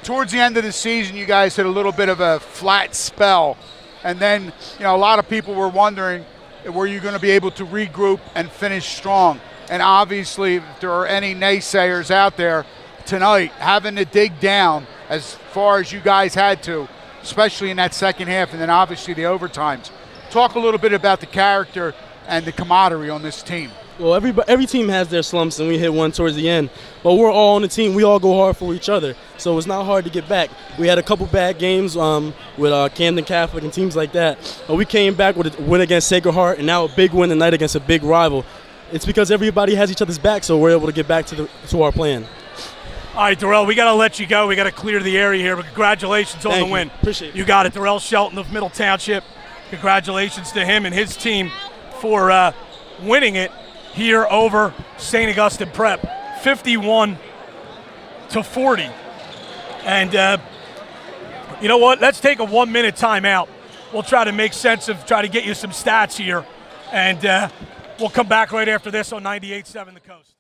towards the end of the season, you guys had a little bit of a flat spell. And then, a lot of people were wondering, were you going to be able to regroup and finish strong? And obviously, if there are any naysayers out there tonight, having to dig down as far as you guys had to, especially in that second half, and then obviously the overtimes. Talk a little bit about the character and the camaraderie on this team. Well, every team has their slumps, and we hit one towards the end. But we're all on the team. We all go hard for each other, so it's not hard to get back. We had a couple bad games with Camden Catholic and teams like that. But we came back with a win against Sacred Heart, and now a big win tonight against a big rival. It's because everybody has each other's back, so we're able to get back to our plan. All right, Darrell, we got to let you go. We got to clear the area here, but congratulations on the win. Appreciate it. You got it. Darrell Shelton of Middle Township. Congratulations to him and his team for winning it here over St. Augustine Prep, 51-40. And you know what? Let's take a 1-minute timeout. We'll try to make sense of, try to get you some stats here. And we'll come back right after this on 98.7 The Coast.